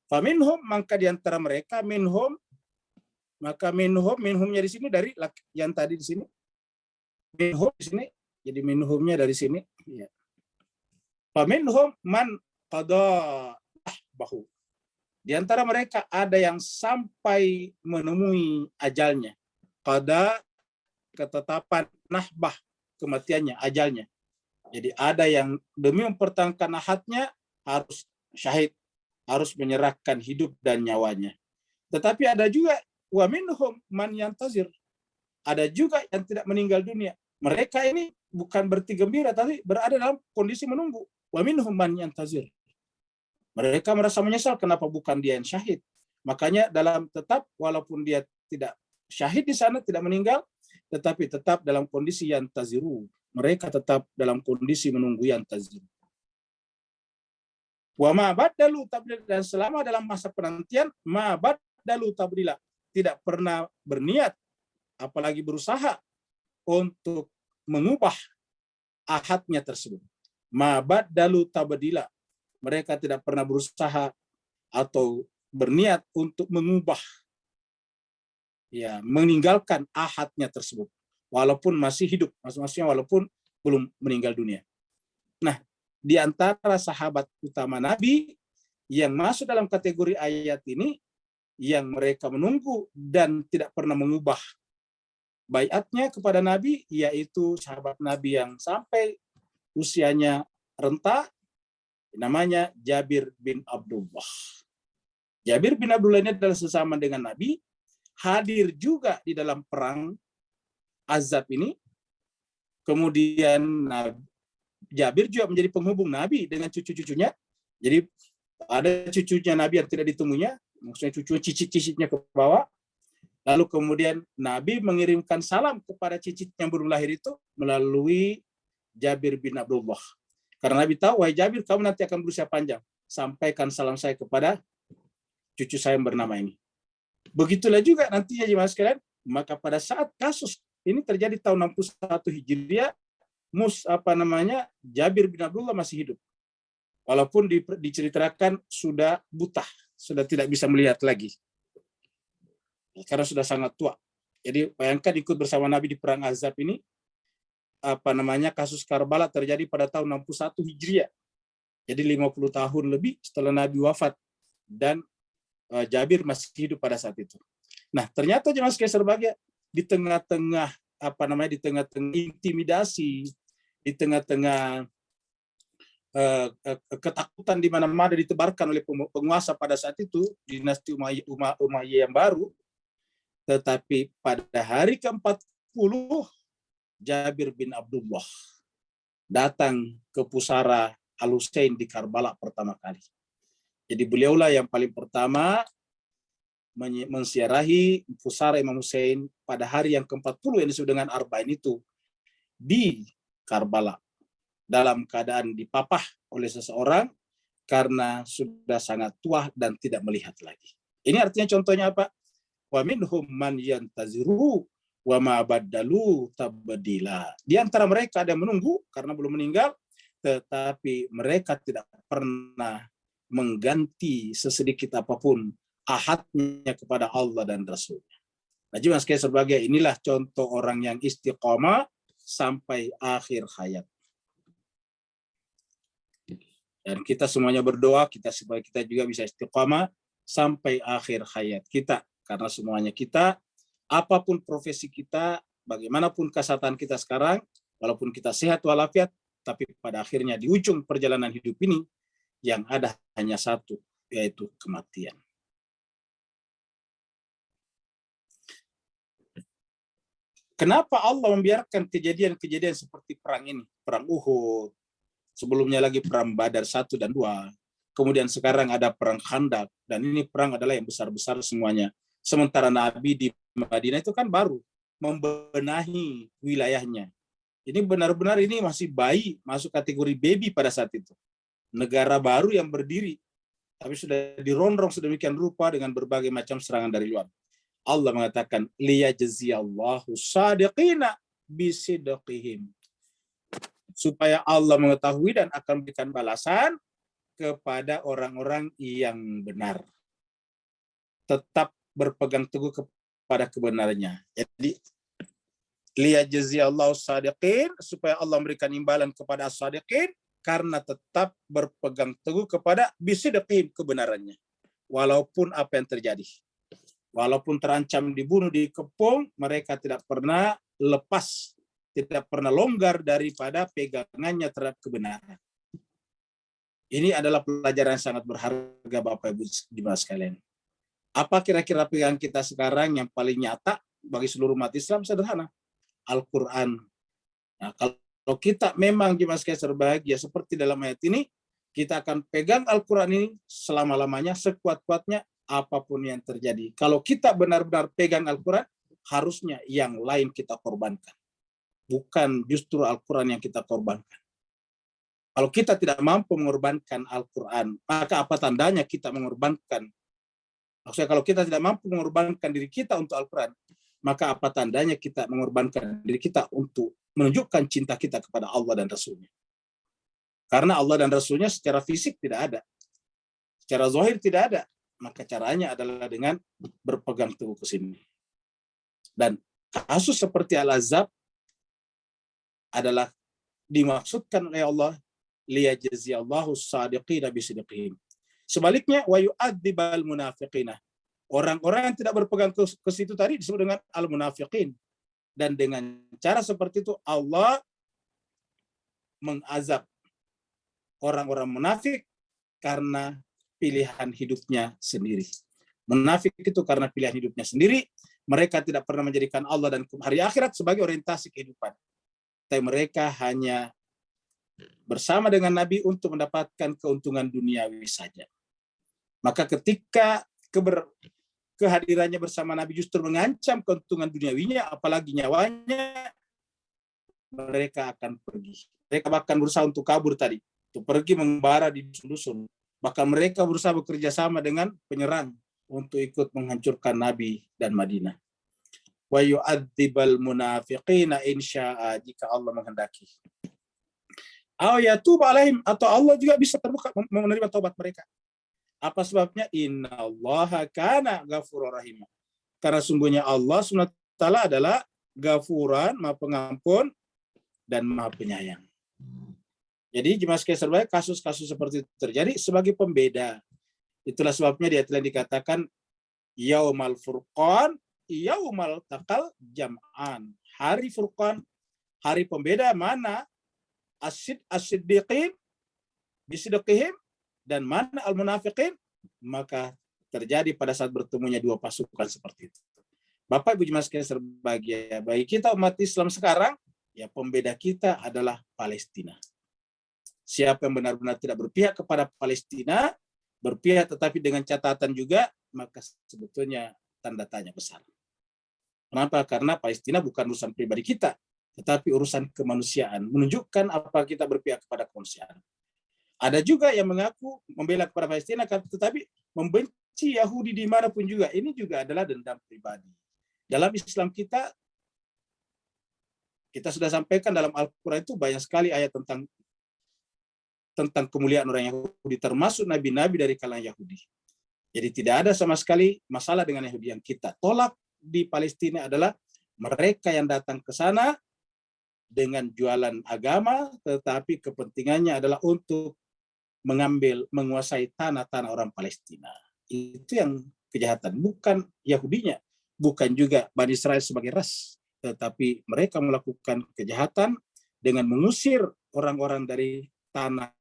Faminhum, maka di antara mereka, minhumnya di sini dari yang tadi di sini. Minhum di sini, jadi minhumnya dari sini. Ya. Faminhum man qada nahbahu. Di antara mereka ada yang sampai menemui ajalnya. Qada, ketetapan, nahbah, kematiannya, ajalnya. Jadi ada yang demi mempertahankan ahadnya harus syahid, harus menyerahkan hidup dan nyawanya. Tetapi ada juga wa minhum man yantazir. Ada juga yang tidak meninggal dunia. Mereka ini bukan berarti gembira, tapi berada dalam kondisi menunggu. Wa minhum man yantazir. Mereka merasa menyesal kenapa bukan dia yang syahid. Makanya dalam tetap walaupun dia tidak syahid di sana, tidak meninggal, tetapi tetap dalam kondisi yantaziru. Mereka tetap dalam kondisi menunggu yantaziru. Wa ma badalu tabdila, dan selama dalam masa penantian ma badalu tabdila, tidak pernah berniat apalagi berusaha untuk mengubah ahadnya tersebut. Ma badalu tabdila, mereka tidak pernah berusaha atau berniat untuk mengubah, ya, meninggalkan ahadnya tersebut walaupun masih hidup, maksudnya walaupun belum meninggal dunia. Nah, di antara sahabat utama Nabi yang masuk dalam kategori ayat ini, yang mereka menunggu dan tidak pernah mengubah baiatnya kepada Nabi, yaitu sahabat Nabi yang sampai usianya renta, namanya Jabir bin Abdullah. Jabir bin Abdullah ini adalah sesama dengan Nabi, hadir juga di dalam perang Azab ini. Kemudian Jabir juga menjadi penghubung Nabi dengan cucu-cucunya. Jadi ada cucunya Nabi yang tidak ditemuinya, maksudnya cucu cicit-cicitnya ke bawah. Lalu kemudian Nabi mengirimkan salam kepada cicit yang baru lahir itu melalui Jabir bin Abdullah. Karena Nabi tahu, wahai Jabir, kamu nanti akan berusia panjang. Sampaikan salam saya kepada cucu saya yang bernama ini. Begitulah juga nantinya jemaah sekalian, maka pada saat kasus ini terjadi tahun 61 Hijriah, Jabir bin Abdullah masih hidup. Walaupun diceritakan sudah buta, sudah tidak bisa melihat lagi. Karena sudah sangat tua. Jadi bayangkan ikut bersama Nabi di perang Azab ini, kasus Karbala terjadi pada tahun 61 Hijriah. Jadi 50 tahun lebih setelah Nabi wafat, dan Jabir masih hidup pada saat itu. Nah, ternyata jemaah sekalian berbahagia, di tengah-tengah di tengah-tengah intimidasi, di tengah-tengah ketakutan di mana-mana ditebarkan oleh penguasa pada saat itu, dinasti Umayyah yang baru, tetapi pada hari ke-40 Jabir bin Abdullah datang ke pusara Al-Husain di Karbala pertama kali. Jadi beliaulah yang paling pertama mensiarahi pusara Imam Husain pada hari yang ke-40 yang disebut dengan Arba'in itu di Karbala, dalam keadaan dipapah oleh seseorang karena sudah sangat tua dan tidak melihat lagi. Ini artinya contohnya apa? Wa minhum man yantaziru wa ma badalu tabdila. Di antara mereka ada yang menunggu karena belum meninggal, tetapi mereka tidak pernah mengganti sesedikit apapun ahadnya kepada Allah dan Rasul-Nya. Nah, jemaah sekalian sebagai inilah contoh orang yang istiqomah sampai akhir hayat. Dan kita semuanya berdoa supaya kita juga bisa istiqomah sampai akhir hayat kita, karena semuanya kita, apapun profesi kita, bagaimanapun kesehatan kita sekarang, walaupun kita sehat walafiat, tapi pada akhirnya di ujung perjalanan hidup ini yang ada hanya satu, yaitu kematian. Kenapa Allah membiarkan kejadian-kejadian seperti perang ini? Perang Uhud, sebelumnya lagi perang Badar 1 dan 2, kemudian sekarang ada perang Khandaq, dan ini perang adalah yang besar-besar semuanya. Sementara Nabi di Madinah itu kan baru membenahi wilayahnya. Ini benar-benar ini masih bayi, masuk kategori baby pada saat itu. Negara baru yang berdiri, tapi sudah dirongrong sedemikian rupa dengan berbagai macam serangan dari luar. Allah mengatakan, liyajziyallahu shadiqina bisidqihim. Supaya Allah mengetahui dan akan memberikan balasan kepada orang-orang yang benar. Tetap berpegang teguh kepada kebenarannya. Jadi, liyajziyallahu shadiqin, supaya Allah memberikan imbalan kepada as-shadiqin, karena tetap berpegang teguh kepada bisidqihim, kebenarannya. Walaupun apa yang terjadi. Walaupun terancam dibunuh, dikepung, mereka tidak pernah lepas, tidak pernah longgar daripada pegangannya terhadap kebenaran. Ini adalah pelajaran yang sangat berharga Bapak Ibu jemaah sekalian. Apa kira-kira pegangan kita sekarang yang paling nyata bagi seluruh umat Islam? Sederhana, Al-Quran. Nah, kalau kita memang jemaah sekalian berbahagia seperti dalam ayat ini, kita akan pegang Al-Quran ini selama-lamanya, sekuat-kuatnya, apapun yang terjadi. Kalau kita benar-benar pegang Al-Quran, harusnya yang lain kita korbankan. Bukan justru Al-Quran yang kita korbankan. Kalau kita tidak mampu mengorbankan Al-Quran, maka apa tandanya kita mengorbankan? Maksudnya kalau kita tidak mampu mengorbankan diri kita untuk Al-Quran, maka apa tandanya kita mengorbankan diri kita untuk menunjukkan cinta kita kepada Allah dan Rasulnya? Karena Allah dan Rasulnya secara fisik tidak ada. Secara zahir tidak ada. Maka caranya adalah dengan berpegang teguh ke sini. Dan kasus seperti Al-Ahzab adalah dimaksudkan oleh Allah liyajziyallahu as-sadiqina bisidqihim. Sebaliknya wa yu'adzibal munafiqina. Orang-orang yang tidak berpegang ke situ tadi disebut dengan al-munafiqin. Dan dengan cara seperti itu Allah mengazab orang-orang munafik karena pilihan hidupnya sendiri. Munafik itu karena pilihan hidupnya sendiri. Mereka tidak pernah menjadikan Allah dan hari akhirat sebagai orientasi kehidupan. Tapi mereka hanya bersama dengan Nabi untuk mendapatkan keuntungan duniawi saja. Maka ketika kehadirannya bersama Nabi justru mengancam keuntungan duniawinya, apalagi nyawanya, mereka akan pergi. Mereka bahkan berusaha untuk kabur tadi, untuk pergi mengembara di dusun-dusun. Bahkan mereka berusaha bekerja sama dengan penyerang untuk ikut menghancurkan Nabi dan Madinah. Wa yu'adzibal munafiqina insya'a, jika Allah menghendaki. Aw yatub alaihim, atau Allah juga bisa terbuka menerima taubat mereka. Apa sebabnya? Innallaha kana ghafurur rahim. Karena sungguhnya Allah SWT adalah Ghafuran, Maha Pengampun dan Maha Penyayang. Jadi jemaah sekalian serba, kasus-kasus seperti itu terjadi sebagai pembeda. Itulah sebabnya di ayat lain dikatakan Yaumal Furqan, Yaumal Taqal Jam'an. Hari Furqan, hari pembeda mana as-siddiqin bisidqihim dan mana al-munafiqin, maka terjadi pada saat bertemunya dua pasukan seperti itu. Bapak Ibu jemaah sekalian berbahagia, bagi kita umat Islam sekarang, ya pembeda kita adalah Palestina. Siapa yang benar-benar tidak berpihak kepada Palestina, berpihak tetapi dengan catatan juga, maka sebetulnya tanda tanya besar. Kenapa? Karena Palestina bukan urusan pribadi kita, tetapi urusan kemanusiaan. Menunjukkan apa kita berpihak kepada kemanusiaan. Ada juga yang mengaku membela kepada Palestina, tetapi membenci Yahudi dimanapun juga. Ini juga adalah dendam pribadi. Dalam Islam kita sudah sampaikan dalam Al-Quran itu banyak sekali ayat tentang kemuliaan orang Yahudi, termasuk nabi-nabi dari kalangan Yahudi. Jadi tidak ada sama sekali masalah dengan Yahudi. Yang kita tolak di Palestina adalah mereka yang datang ke sana dengan jualan agama, tetapi kepentingannya adalah untuk menguasai tanah-tanah orang Palestina. Itu yang kejahatan, bukan Yahudinya, bukan juga Bani Israel sebagai ras, tetapi mereka melakukan kejahatan dengan mengusir orang-orang dari tanah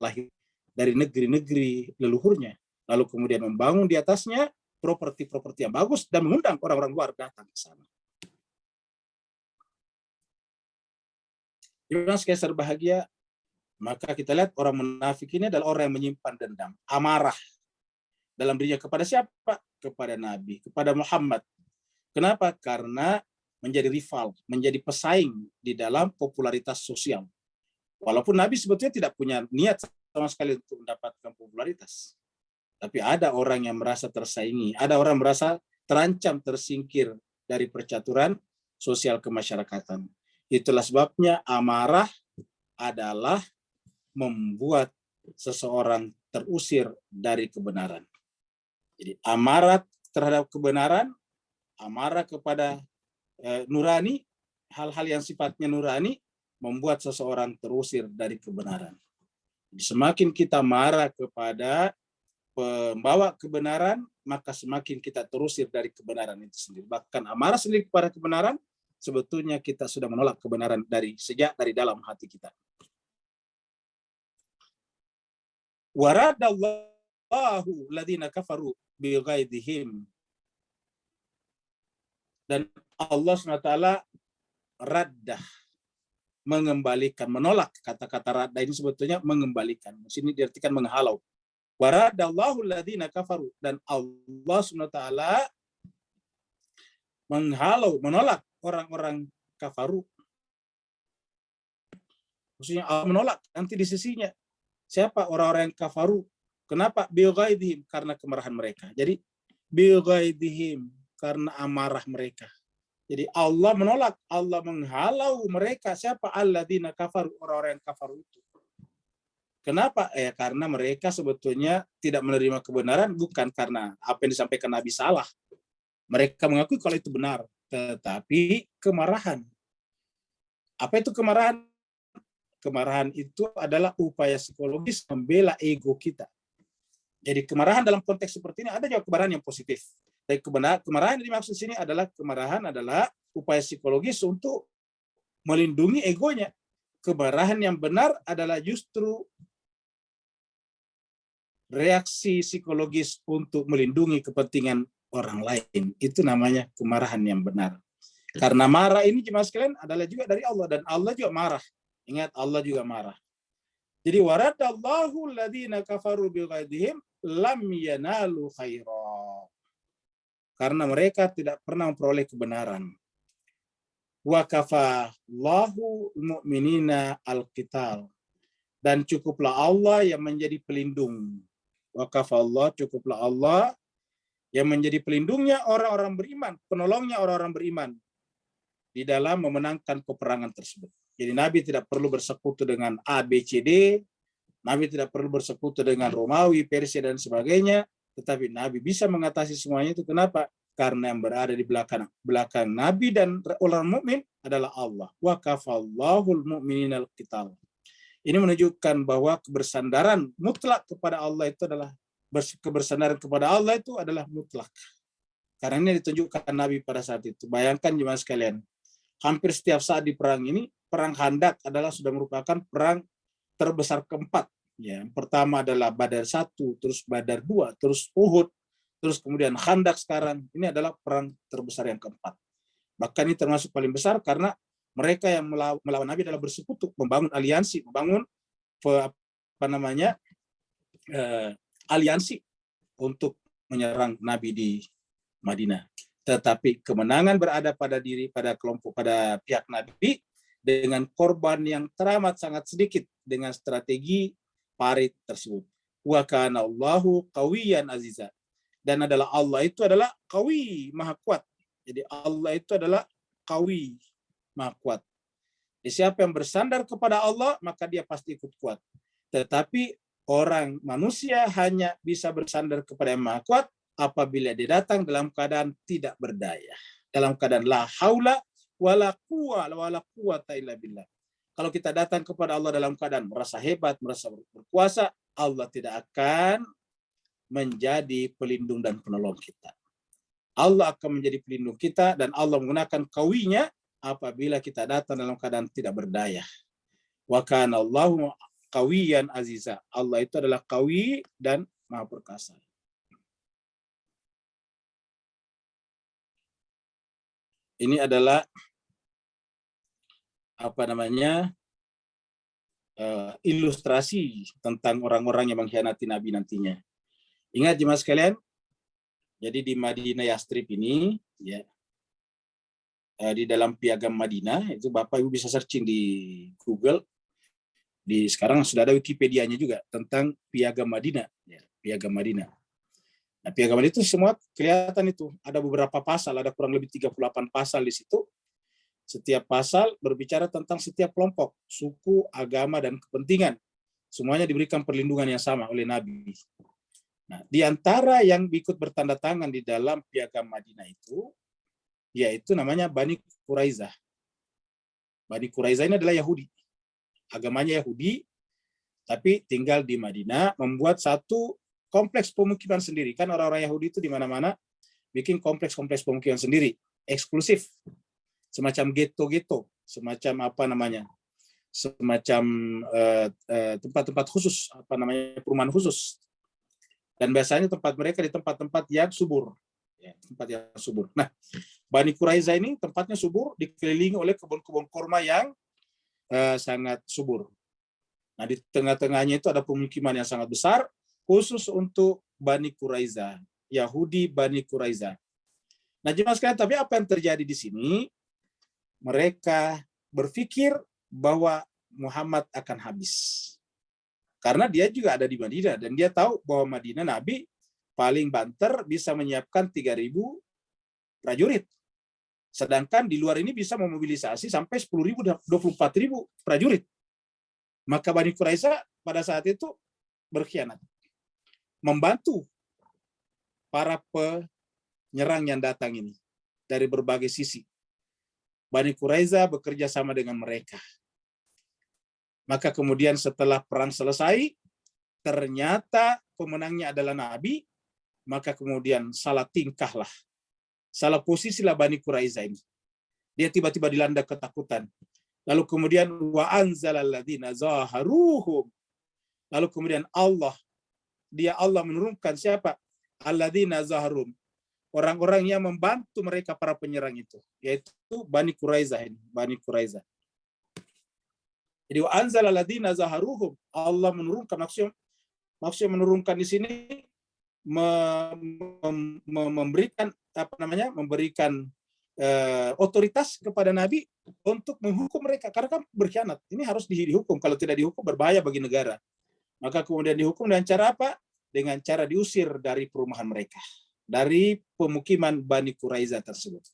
lahir, dari negeri-negeri leluhurnya, lalu kemudian membangun di atasnya properti-properti yang bagus dan mengundang orang-orang luar datang ke sana. Jemaah sekalian berbahagia, maka kita lihat orang munafik ini adalah orang yang menyimpan dendam, amarah dalam dirinya kepada siapa? Kepada Nabi, kepada Muhammad. Kenapa? Karena menjadi rival, menjadi pesaing di dalam popularitas sosial. Walaupun Nabi sebetulnya tidak punya niat sama sekali untuk mendapatkan popularitas. Tapi ada orang yang merasa tersaingi, ada orang merasa terancam tersingkir dari percaturan sosial kemasyarakatan. Itulah sebabnya amarah adalah membuat seseorang terusir dari kebenaran. Jadi amarah terhadap kebenaran, amarah kepada nurani, hal-hal yang sifatnya nurani, membuat seseorang terusir dari kebenaran. Semakin kita marah kepada pembawa kebenaran, maka semakin kita terusir dari kebenaran itu sendiri. Bahkan amarah sendiri kepada kebenaran, sebetulnya kita sudah menolak kebenaran sejak dari dalam hati kita. Waradallahu ladina kafaru bighaidihim. Dan Allah SWT raddah, mengembalikan, menolak. Kata-kata raddah ini sebetulnya mengembalikan. Di sini diartikan menghalau. Waradallahu ladina kafaru, dan Allah SWT menghalau, menolak orang-orang kafaru. Maksudnya Allah menolak nanti di sisinya. Siapa orang-orang yang kafaru? Kenapa? Bighaidihim, karena kemarahan mereka. Jadi bighaidihim, karena amarah mereka. Jadi Allah menolak, Allah menghalau mereka. Siapa? Alladzina kafaru, orang-orang yang kafaru itu. Kenapa? Karena mereka sebetulnya tidak menerima kebenaran, bukan karena apa yang disampaikan Nabi salah. Mereka mengakui kalau itu benar, tetapi kemarahan. Apa itu kemarahan? Kemarahan itu adalah upaya psikologis membela ego kita. Jadi kemarahan dalam konteks seperti ini ada juga kemarahan yang positif. Tapi kemarahan yang dimaksud sini adalah kemarahan adalah upaya psikologis untuk melindungi egonya. Kemarahan yang benar adalah justru reaksi psikologis untuk melindungi kepentingan orang lain. Itu namanya kemarahan yang benar. Karena marah ini jemaah sekalian adalah juga dari Allah, dan Allah juga marah. Ingat, Allah juga marah. Jadi waradallahu alladhina kafaru bighaidihim lam yanalu khaira. Karena mereka tidak pernah memperoleh kebenaran. Wa kafallahu mu'minina al-qital. Dan cukuplah Allah yang menjadi pelindung. Wa kafallah, cukuplah Allah yang menjadi pelindungnya orang-orang beriman, penolongnya orang-orang beriman di dalam memenangkan peperangan tersebut. Jadi Nabi tidak perlu bersekutu dengan A, B, C, D. Nabi tidak perlu bersekutu dengan Romawi, Persia, dan sebagainya. Tetapi Nabi bisa mengatasi semuanya itu. Kenapa? Karena yang berada di belakang Nabi dan orang mukmin adalah Allah. Wa kafallahul mu'minina al-qital. Ini menunjukkan bahwa kebersandaran mutlak kepada Allah itu adalah mutlak. Karena ini ditunjukkan Nabi pada saat itu. Bayangkan jemaah sekalian, hampir setiap saat di perang ini, perang Khandaq adalah sudah merupakan perang terbesar keempat. Ya, yang pertama adalah Badar 1, terus Badar 2, terus Uhud, terus kemudian Khandaq sekarang. Ini adalah perang terbesar yang keempat. Bahkan ini termasuk paling besar karena mereka yang melawan Nabi adalah bersekutu, membangun aliansi, membangun aliansi untuk menyerang Nabi di Madinah. Tetapi kemenangan berada pada pihak Nabi dengan korban yang teramat sangat sedikit dengan strategi parit tersebut. Wa kana Allahu qawiyyan aziza. Dan adalah Allah itu adalah qawi, maha kuat. Jadi Allah itu adalah qawi, maha kuat. Jadi siapa yang bersandar kepada Allah, maka dia pasti ikut kuat. Tetapi orang manusia hanya bisa bersandar kepada yang maha kuat apabila dia datang dalam keadaan tidak berdaya. Dalam keadaan la haula wala quwwata illa billah. Kalau kita datang kepada Allah dalam keadaan merasa hebat, merasa berkuasa, Allah tidak akan menjadi pelindung dan penolong kita. Allah akan menjadi pelindung kita dan Allah menggunakan kawinya apabila kita datang dalam keadaan tidak berdaya. Wa kana Allahu qawiyyan aziza. Allah itu adalah qawi dan maha perkasa. Ini adalah ilustrasi tentang orang-orang yang mengkhianati Nabi nantinya. Ingat jemaah sekalian, jadi di Madinah Yastrib ini, ya, di dalam Piagam Madinah, itu Bapak Ibu bisa searching di Google. Sekarang sudah ada Wikipedia-nya juga tentang Piagam Madinah, ya, Piagam Madinah. Nah, Piagam Madinah itu semua kelihatan itu. Ada beberapa pasal, ada kurang lebih 38 pasal di situ. Setiap pasal berbicara tentang setiap kelompok, suku, agama, dan kepentingan. Semuanya diberikan perlindungan yang sama oleh Nabi. Nah, di antara yang ikut bertanda tangan di dalam Piagam Madinah itu, yaitu namanya Bani Quraizah. Bani Quraiza ini adalah Yahudi. Agamanya Yahudi, tapi tinggal di Madinah, membuat satu kompleks pemukiman sendiri. Kan orang-orang Yahudi itu di mana-mana bikin kompleks-kompleks pemukiman sendiri, eksklusif. Semacam ghetto-ghetto, semacam apa namanya? Semacam tempat-tempat khusus, apa namanya? Perumahan khusus. Dan biasanya tempat mereka di tempat-tempat yang subur. Ya, tempat yang subur. Nah, Bani Quraiza ini tempatnya subur, dikelilingi oleh kebun-kebun kurma yang sangat subur. Nah, di tengah-tengahnya itu ada pemukiman yang sangat besar, khusus untuk Bani Quraiza, Yahudi Bani Quraiza. Nah, jemaah sekalian, tapi apa yang terjadi di sini? Mereka berpikir bahwa Muhammad akan habis. Karena dia juga ada di Madinah, dan dia tahu bahwa Madinah Nabi paling banter bisa menyiapkan 3.000 prajurit. Sedangkan di luar ini bisa memobilisasi sampai 10.000, 24.000 prajurit. Maka Bani Quraiza pada saat itu berkhianat. Membantu para penyerang yang datang ini dari berbagai sisi. Bani Quraiza bekerja sama dengan mereka. Maka kemudian setelah perang selesai, ternyata pemenangnya adalah Nabi, maka kemudian salah tingkahlah, salah posisilah Bani Quraiza ini. Dia tiba-tiba dilanda ketakutan. Lalu kemudian wa anzalal ladzina zaharuhum. Lalu kemudian Allah menurunkan siapa? Alladzina zaharum. Orang-orang yang membantu mereka para penyerang itu, yaitu Bani Quraiza ini, Bani Quraiza. Jadi wa anzalal ladzina zaharuhum. Allah menurunkan, maksudnya menurunkan di sini memberikan apa namanya? Memberikan otoritas kepada Nabi untuk menghukum mereka, karena kan berkhianat. Ini harus dihukum, kalau tidak dihukum berbahaya bagi negara. Maka kemudian dihukum dengan cara apa? Dengan cara diusir dari perumahan mereka, dari pemukiman Bani Quraiza tersebut.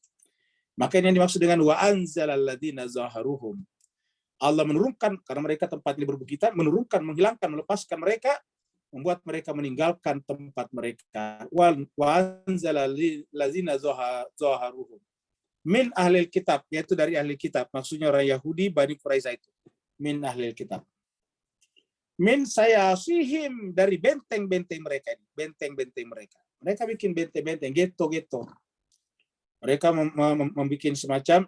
Maka ini yang dimaksud dengan wa anzalal ladzina zaharuhum. Allah menurunkan, karena mereka tempatnya berbukitan, menurunkan, menghilangkan, melepaskan mereka, membuat mereka meninggalkan tempat mereka. Wa anzalal ladzina zaharuhum min ahlil kitab, yaitu dari ahli kitab, maksudnya orang Yahudi Bani Quraiza itu, min ahlil kitab. Min sayasihim, dari benteng-benteng mereka ini, benteng-benteng mereka. Mereka bikin benteng-benteng, ghetto-ghetto. Mereka membuat semacam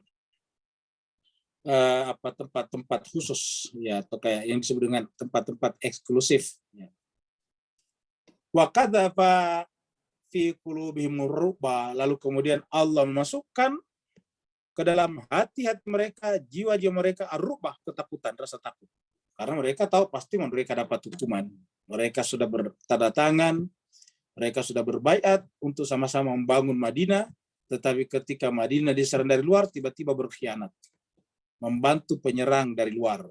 tempat-tempat khusus, ya, atau kayak yang disebut dengan tempat-tempat eksklusif. Ya. Wa kadzafa fi qulubihim ruba, lalu kemudian Allah memasukkan ke dalam hati-hati mereka, jiwa-jiwa mereka ar-ruba, ketakutan, rasa takut. Karena mereka tahu pasti mereka dapat hukuman. Mereka sudah bertanda tangan, mereka sudah berbaiat untuk sama-sama membangun Madinah, tetapi ketika Madinah diserang dari luar, tiba-tiba berkhianat, membantu penyerang dari luar.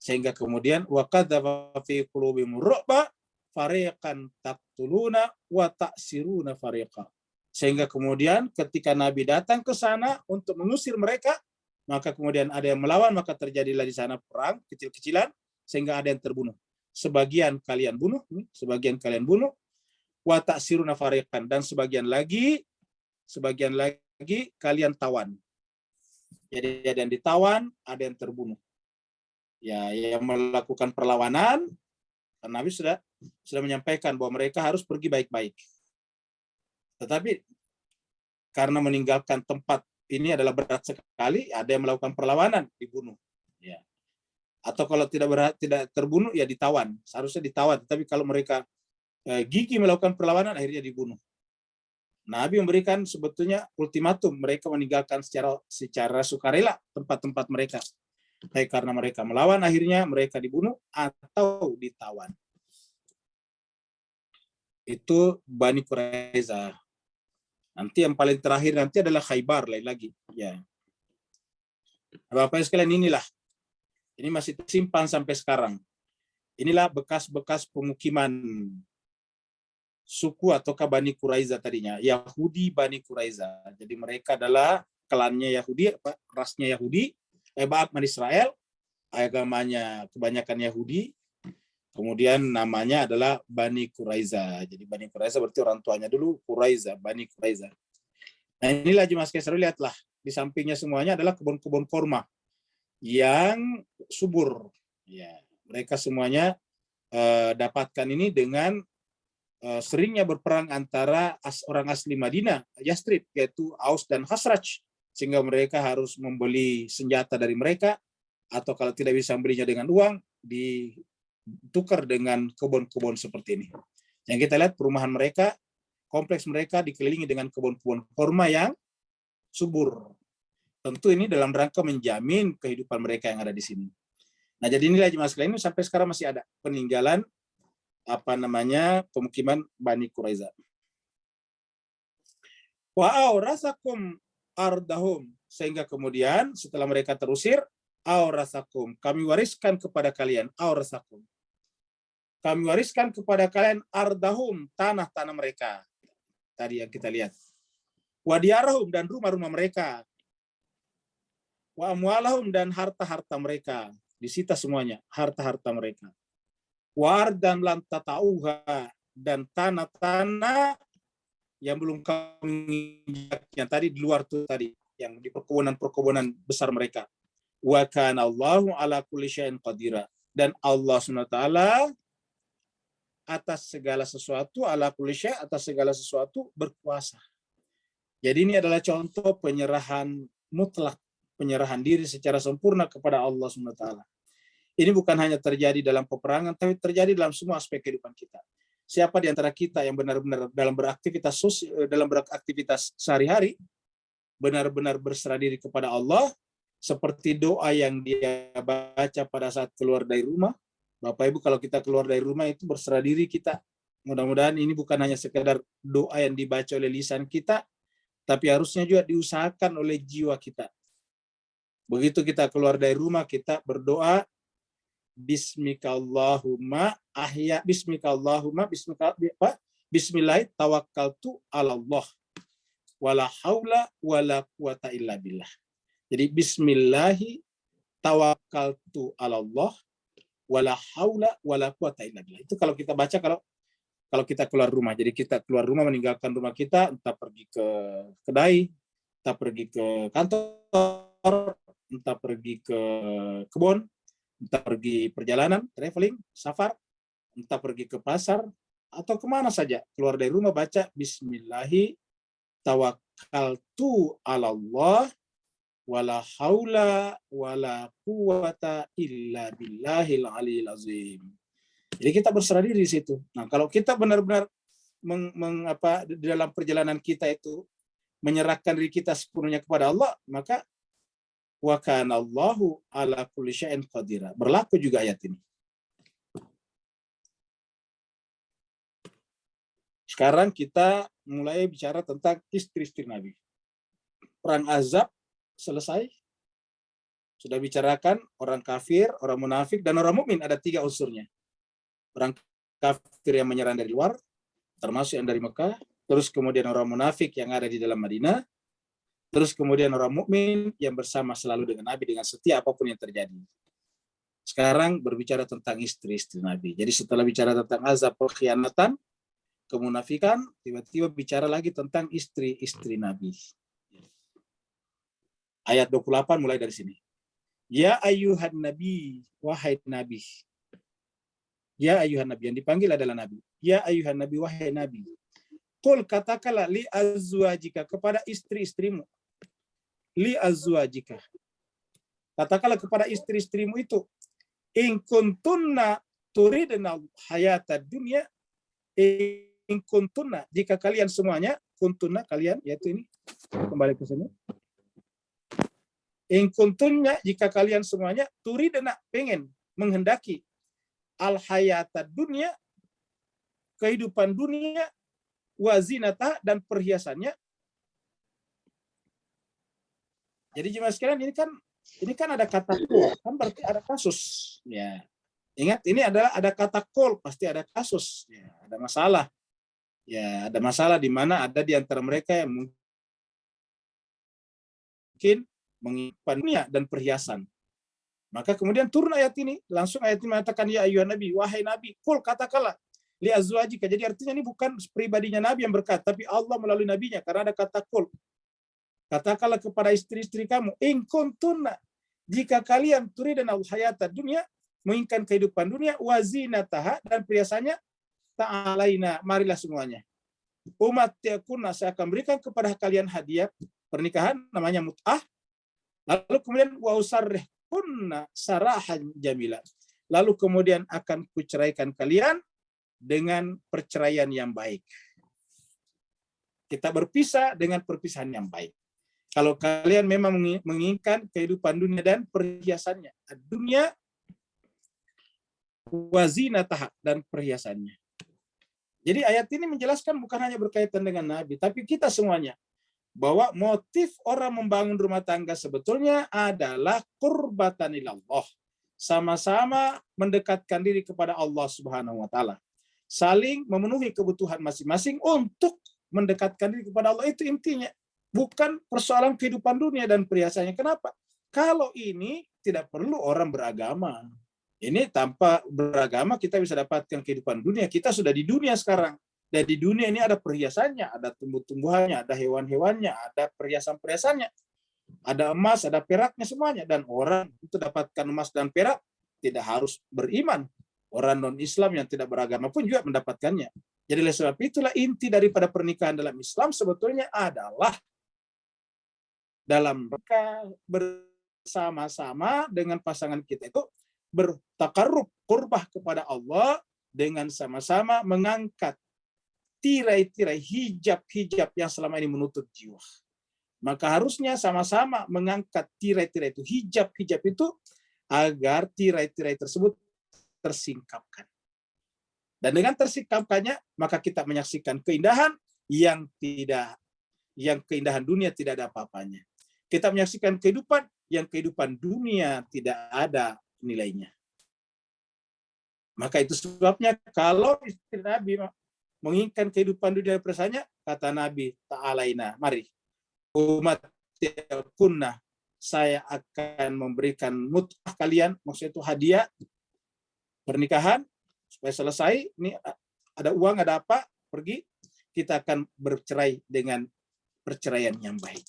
Sehingga kemudian wa kadzafa fi qulubihim ru'ba fariqan taqtuluna wa ta'siruna fariqa. Sehingga kemudian ketika Nabi datang ke sana untuk mengusir mereka, maka kemudian ada yang melawan, maka terjadilah di sana perang kecil-kecilan sehingga ada yang terbunuh. Sebagian kalian bunuh, wa ta'siruna fariqan, dan sebagian lagi kalian tawan. Jadi ada yang ditawan, ada yang terbunuh. Ya, yang melakukan perlawanan, karena Nabi sudah menyampaikan bahwa mereka harus pergi baik-baik. Tetapi karena meninggalkan tempat ini adalah berat sekali, ada yang melakukan perlawanan, dibunuh. Ya. Atau kalau tidak terbunuh, ya ditawan. Seharusnya ditawan. Tapi kalau mereka gigih melakukan perlawanan, akhirnya dibunuh. Nabi memberikan sebetulnya ultimatum, mereka meninggalkan secara sukarela tempat-tempat mereka. Baik karena mereka melawan, akhirnya mereka dibunuh atau ditawan. Itu Bani Quraiza. Nanti yang paling terakhir nanti adalah Khaybar, lain lagi. Ya. Bapak sekalian, inilah. Ini masih tersimpan sampai sekarang. Inilah bekas-bekas pemukiman suku atau Bani Quraiza tadinya, Yahudi Bani Quraiza. Jadi mereka adalah klannya Yahudi, rasnya Yahudi, Bani Israel, agamanya kebanyakan Yahudi. Kemudian namanya adalah Bani Quraiza. Jadi Bani Quraiza berarti orang tuanya dulu Quraiza, Bani Quraiza. Nah inilah jemaah sekalian, lihatlah di sampingnya semuanya adalah kebun-kebun kurma yang subur. Ya, mereka semuanya dapatkan ini dengan seringnya berperang antara orang asli Madinah, Yastrib, yaitu Aus dan Khazraj, sehingga mereka harus membeli senjata dari mereka, atau kalau tidak bisa membelinya dengan uang, ditukar dengan kebun-kebun seperti ini. Yang kita lihat perumahan mereka, kompleks mereka dikelilingi dengan kebun-kebun kurma yang subur. Tentu ini dalam rangka menjamin kehidupan mereka yang ada di sini. Nah, jadi inilah jemaah sekalian, ini sampai sekarang masih ada peninggalan pemukiman Bani Quraiza. Wa aurasakum ardahum, sehingga kemudian setelah mereka terusir, aurasakum, kami wariskan kepada kalian, aurasakum, kami wariskan kepada kalian ardahum, tanah-tanah mereka. Tadi yang kita lihat. Wa diyarahum, dan rumah-rumah mereka. Wa amwalahum, dan harta-harta mereka. Disita semuanya, harta-harta mereka. Wa ardan lam tata'uha, dan tanah-tanah yang belum kami injaknya tadi di luar tuh tadi, yang di perkebunan-perkebunan besar mereka. Wa kana Allahu ala kulli syai'in qadira, dan Allah SWT atas segala sesuatu, ala kulli syai', atas segala sesuatu berkuasa. Jadi ini adalah contoh penyerahan mutlak, penyerahan diri secara sempurna kepada Allah SWT. Ini bukan hanya terjadi dalam peperangan, tapi terjadi dalam semua aspek kehidupan kita. Siapa di antara kita yang benar-benar dalam beraktivitas sehari-hari, benar-benar berserah diri kepada Allah, seperti doa yang dia baca pada saat keluar dari rumah. Bapak Ibu, kalau kita keluar dari rumah itu berserah diri kita. Mudah-mudahan ini bukan hanya sekedar doa yang dibaca oleh lisan kita, tapi harusnya juga diusahakan oleh jiwa kita. Begitu kita keluar dari rumah, kita berdoa, Bismikallahumma ahya, Bismikallahumma, Bismillah tawakkaltu ala Allah, wala haula wala quwata illa billah. Jadi Bismillahi tawakkaltu ala Allah, wala haula wala quwata illa billah. Itu kalau kita baca kalau kita keluar rumah. Jadi kita keluar rumah, meninggalkan rumah kita, entah pergi ke kedai, entah pergi ke kantor, entah pergi ke kebun, entah pergi perjalanan, traveling, safar, entah pergi ke pasar, atau kemana saja. Keluar dari rumah, baca Bismillahi tawakkaltu ala Allah, wala haula wala quwata illa billahil aliyil azim. Jadi kita berserah diri di situ. Nah, kalau kita benar-benar di dalam perjalanan kita itu menyerahkan diri kita sepenuhnya kepada Allah, maka wa kana Allahu ala kulli syai'in qadira. Berlaku juga ayat ini. Sekarang kita mulai bicara tentang istri-istri Nabi. Perang Ahzab selesai. Sudah bicarakan orang kafir, orang munafik, dan orang mukmin, ada 3 unsurnya. Orang kafir yang menyerang dari luar, termasuk yang dari Mekah, terus kemudian orang munafik yang ada di dalam Madinah, terus kemudian orang mukmin yang bersama selalu dengan Nabi dengan setia apapun yang terjadi. Sekarang berbicara tentang istri-istri Nabi. Jadi setelah bicara tentang azab, pengkhianatan, kemunafikan, tiba-tiba bicara lagi tentang istri-istri Nabi. Ayat 28 mulai dari sini. Ya ayyuhan nabi, wahai nabi. Ya ayyuhan nabi, yang dipanggil adalah nabi. Ya ayyuhan nabi, wahai nabi. Qul, katakanlah, li azwajika, kepada istri-istrimu. Li azwajika, katakanlah kepada istri-istrimu itu, in kuntunna turidna hayatad dunya, in kuntunna, jika kalian semuanya, kuntunna kalian, yaitu ini, kembali ke sini. In kuntunna, jika kalian semuanya, turidna, pengen, menghendaki, al hayatad dunya, kehidupan dunia, wazinata, dan perhiasannya. Jadi jemaah sekalian, ini kan ada kata kol, kan berarti ada kasus. Ya. Ingat, ini ada kata kol, pasti ada kasus. Ya, ada masalah. Ya, ada masalah di mana ada di antara mereka yang mungkin menyimpan dunia dan perhiasan. Maka kemudian turun ayat ini, langsung ayat ini mengatakan, ya ayyuhan nabi, wahai nabi, kul, katakanlah, li azwajika. Jadi artinya ini bukan pribadinya Nabi yang berkata, tapi Allah melalui nabinya, karena ada kata kul. Katakanlah kepada istri-istri kamu, in kuntunna, jika kalian turidna al-hayata dunya, menginginkan kehidupan dunia, wazinataha, dan perhiasannya, ta'alaina, marilah semuanya. Umattiakunna, saya akan berikan kepada kalian hadiah pernikahan, namanya mut'ah. Lalu kemudian wa usarrihkunna sarahan jamila. Lalu kemudian akan kuceraikan kalian dengan perceraian yang baik. Kita berpisah dengan perpisahan yang baik. Kalau kalian memang menginginkan kehidupan dunia dan perhiasannya, dunia wazinatah dan perhiasannya. Jadi ayat ini menjelaskan bukan hanya berkaitan dengan Nabi, tapi kita semuanya, bahwa motif orang membangun rumah tangga sebetulnya adalah qurbatan ilallah, sama-sama mendekatkan diri kepada Allah Subhanahu wa taala, saling memenuhi kebutuhan masing-masing untuk mendekatkan diri kepada Allah. Itu intinya. Bukan persoalan kehidupan dunia dan perhiasannya. Kenapa? Kalau ini tidak perlu orang beragama. Ini tanpa beragama kita bisa dapatkan kehidupan dunia. Kita sudah di dunia sekarang. Dan di dunia ini ada perhiasannya, ada tumbuh-tumbuhannya, ada hewan-hewannya, ada perhiasan-perhiasannya. Ada emas, ada peraknya semuanya. Dan orang untuk dapatkan emas dan perak tidak harus beriman. Orang non-Islam yang tidak beragama pun juga mendapatkannya. Jadi oleh sebab itulah inti daripada pernikahan dalam Islam sebetulnya adalah dalam mereka bersama-sama dengan pasangan kita itu bertakarrub, qurbah kepada Allah dengan sama-sama mengangkat tirai-tirai hijab-hijab yang selama ini menutup jiwa. Maka harusnya sama-sama mengangkat tirai-tirai itu, hijab-hijab itu, agar tirai-tirai tersebut tersingkapkan. Dan dengan tersingkapkannya, maka kita menyaksikan keindahan yang keindahan dunia tidak ada apa-apanya. Kita menyaksikan kehidupan yang kehidupan dunia tidak ada nilainya. Maka itu sebabnya kalau istri Nabi menginginkan kehidupan dunia persanya, kata Nabi, ta'alaina, mari, umat kunna, saya akan memberikan mut'ah kalian, maksudnya itu hadiah pernikahan, supaya selesai, ini ada uang, ada apa, pergi, kita akan bercerai dengan perceraian yang baik.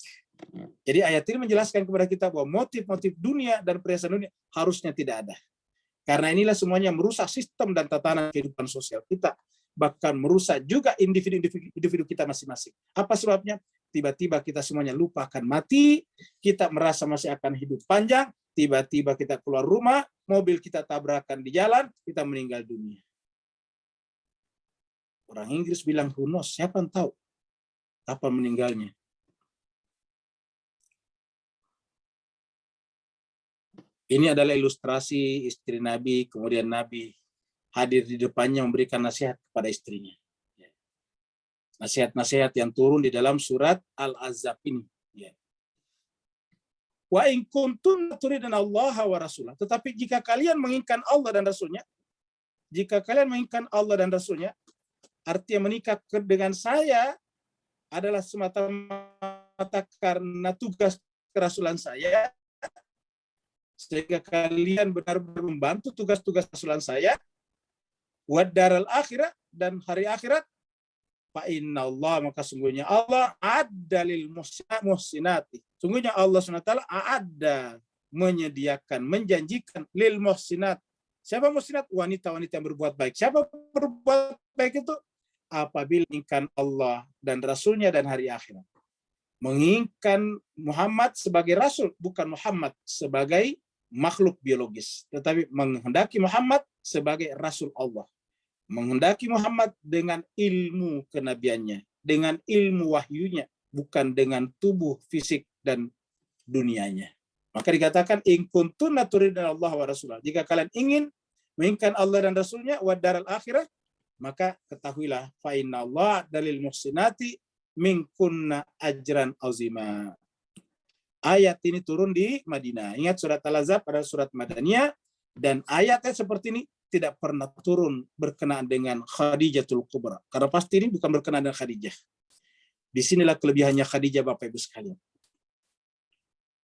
Jadi ayat ini menjelaskan kepada kita bahwa motif-motif dunia dan perhiasan dunia harusnya tidak ada. Karena inilah semuanya merusak sistem dan tatanan kehidupan sosial kita. Bahkan merusak juga individu kita masing-masing. Apa sebabnya? Tiba-tiba kita semuanya lupa akan mati, kita merasa masih akan hidup panjang, tiba-tiba kita keluar rumah, mobil kita tabrakan di jalan, kita meninggal dunia. Orang Inggris bilang who knows, siapa yang tahu kapan meninggalnya. Ini adalah ilustrasi istri Nabi, kemudian Nabi hadir di depannya memberikan nasihat kepada istrinya. Nasihat-nasihat yang turun di dalam surat Al-Ahzab ini. Wa in kuntum turidun Allah wa rasulah. Tetapi jika kalian menginginkan Allah dan Rasulnya, artinya menikah dengan saya adalah semata-mata karena tugas kerasulan saya, sehingga kalian benar-benar membantu tugas-tugas rasulan saya, wadaral akhirat, dan hari akhirat, fa inna Allah, maka sungguhnya Allah adalil muhsinati, sungguhnya Allah SWT ada menyediakan, menjanjikan lil muhsinat. Siapa muhsinat? Wanita-wanita yang berbuat baik. Siapa berbuat baik itu? Apabila menginginkan Allah dan Rasulnya dan hari akhirat. Menginginkan Muhammad sebagai Rasul, bukan Muhammad sebagai makhluk biologis, tetapi menghendaki Muhammad sebagai Rasul Allah. Menghendaki Muhammad dengan ilmu kenabiannya, dengan ilmu wahyunya, bukan dengan tubuh fisik dan dunianya. Maka dikatakan in kuntunna turidna Allah wa rasulah. Jika kalian ingin menginginkan Allah dan Rasulnya wa daral akhirah, maka ketahuilah fa inna Allah dalil muhsinati minkunna ajran azima. Ayat ini turun di Madinah. Ingat surat Al-Ahzab pada surat Madaniyah, dan ayatnya seperti ini tidak pernah turun berkenaan dengan Khadijatul Kubra. Karena pasti ini bukan berkenaan dengan Khadijah. Disinilah kelebihannya Khadijah, Bapak Ibu sekalian.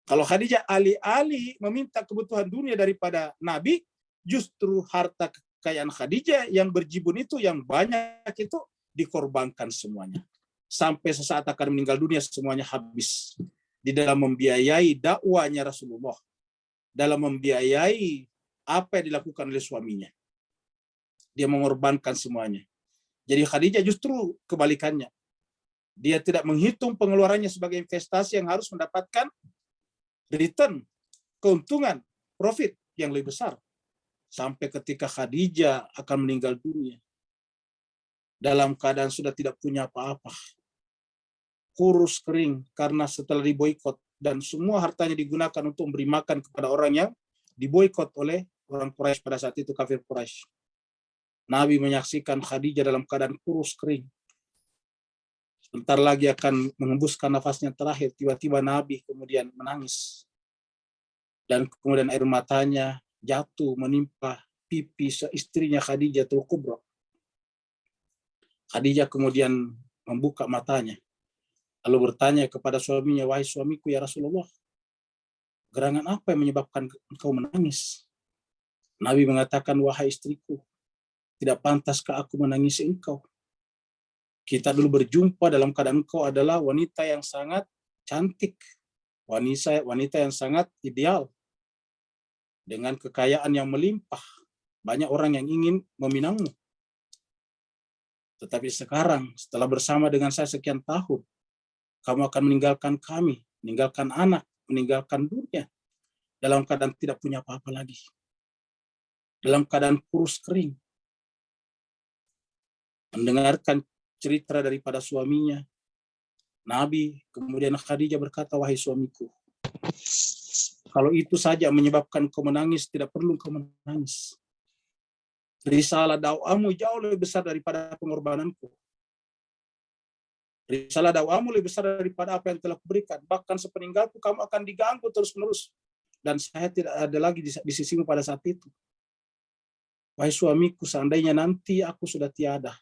Kalau Khadijah alih-alih meminta kebutuhan dunia daripada Nabi, justru harta kekayaan Khadijah yang berjibun itu, yang banyak itu dikorbankan semuanya. Sampai sesaat akan meninggal dunia semuanya habis. di dalam membiayai dakwanya Rasulullah, dalam membiayai apa yang dilakukan oleh suaminya. Dia mengorbankan semuanya. Jadi Khadijah justru kebalikannya. Dia tidak menghitung pengeluarannya sebagai investasi yang harus mendapatkan return, keuntungan, profit yang lebih besar. Sampai ketika Khadijah akan meninggal dunia, dalam keadaan sudah tidak punya apa-apa, kurus kering karena setelah diboikot, dan semua hartanya digunakan untuk memberi makan kepada orang yang diboikot oleh orang Quraisy pada saat itu, kafir Quraisy. Nabi menyaksikan Khadijah dalam keadaan kurus kering. Sebentar lagi akan mengembuskan nafasnya terakhir. Tiba-tiba Nabi kemudian menangis. Dan kemudian air matanya jatuh menimpa pipi istrinya Khadijah Kubra. Khadijah kemudian membuka matanya. Lalu bertanya kepada suaminya, wahai suamiku ya Rasulullah, gerangan apa yang menyebabkan engkau menangis? Nabi mengatakan, wahai istriku, tidak pantaskah aku menangisi engkau? Kita dulu berjumpa dalam keadaan engkau adalah wanita yang sangat cantik, wanita yang sangat ideal, dengan kekayaan yang melimpah. Banyak orang yang ingin meminangmu. Tetapi sekarang, setelah bersama dengan saya sekian tahun, kamu akan meninggalkan kami, meninggalkan anak, meninggalkan dunia, dalam keadaan tidak punya apa-apa lagi. Dalam keadaan kurus kering. Mendengarkan cerita daripada suaminya, Nabi, kemudian Khadijah berkata, wahai suamiku, kalau itu saja menyebabkan kau menangis, tidak perlu kau menangis. Risalah dakwamu jauh lebih besar daripada pengorbananku. Risalah dakwamu lebih besar daripada apa yang telah kuberikan. Bahkan sepeninggalku kamu akan diganggu terus-menerus. Dan saya tidak ada lagi di sisimu pada saat itu. Wahai suamiku, seandainya nanti aku sudah tiada,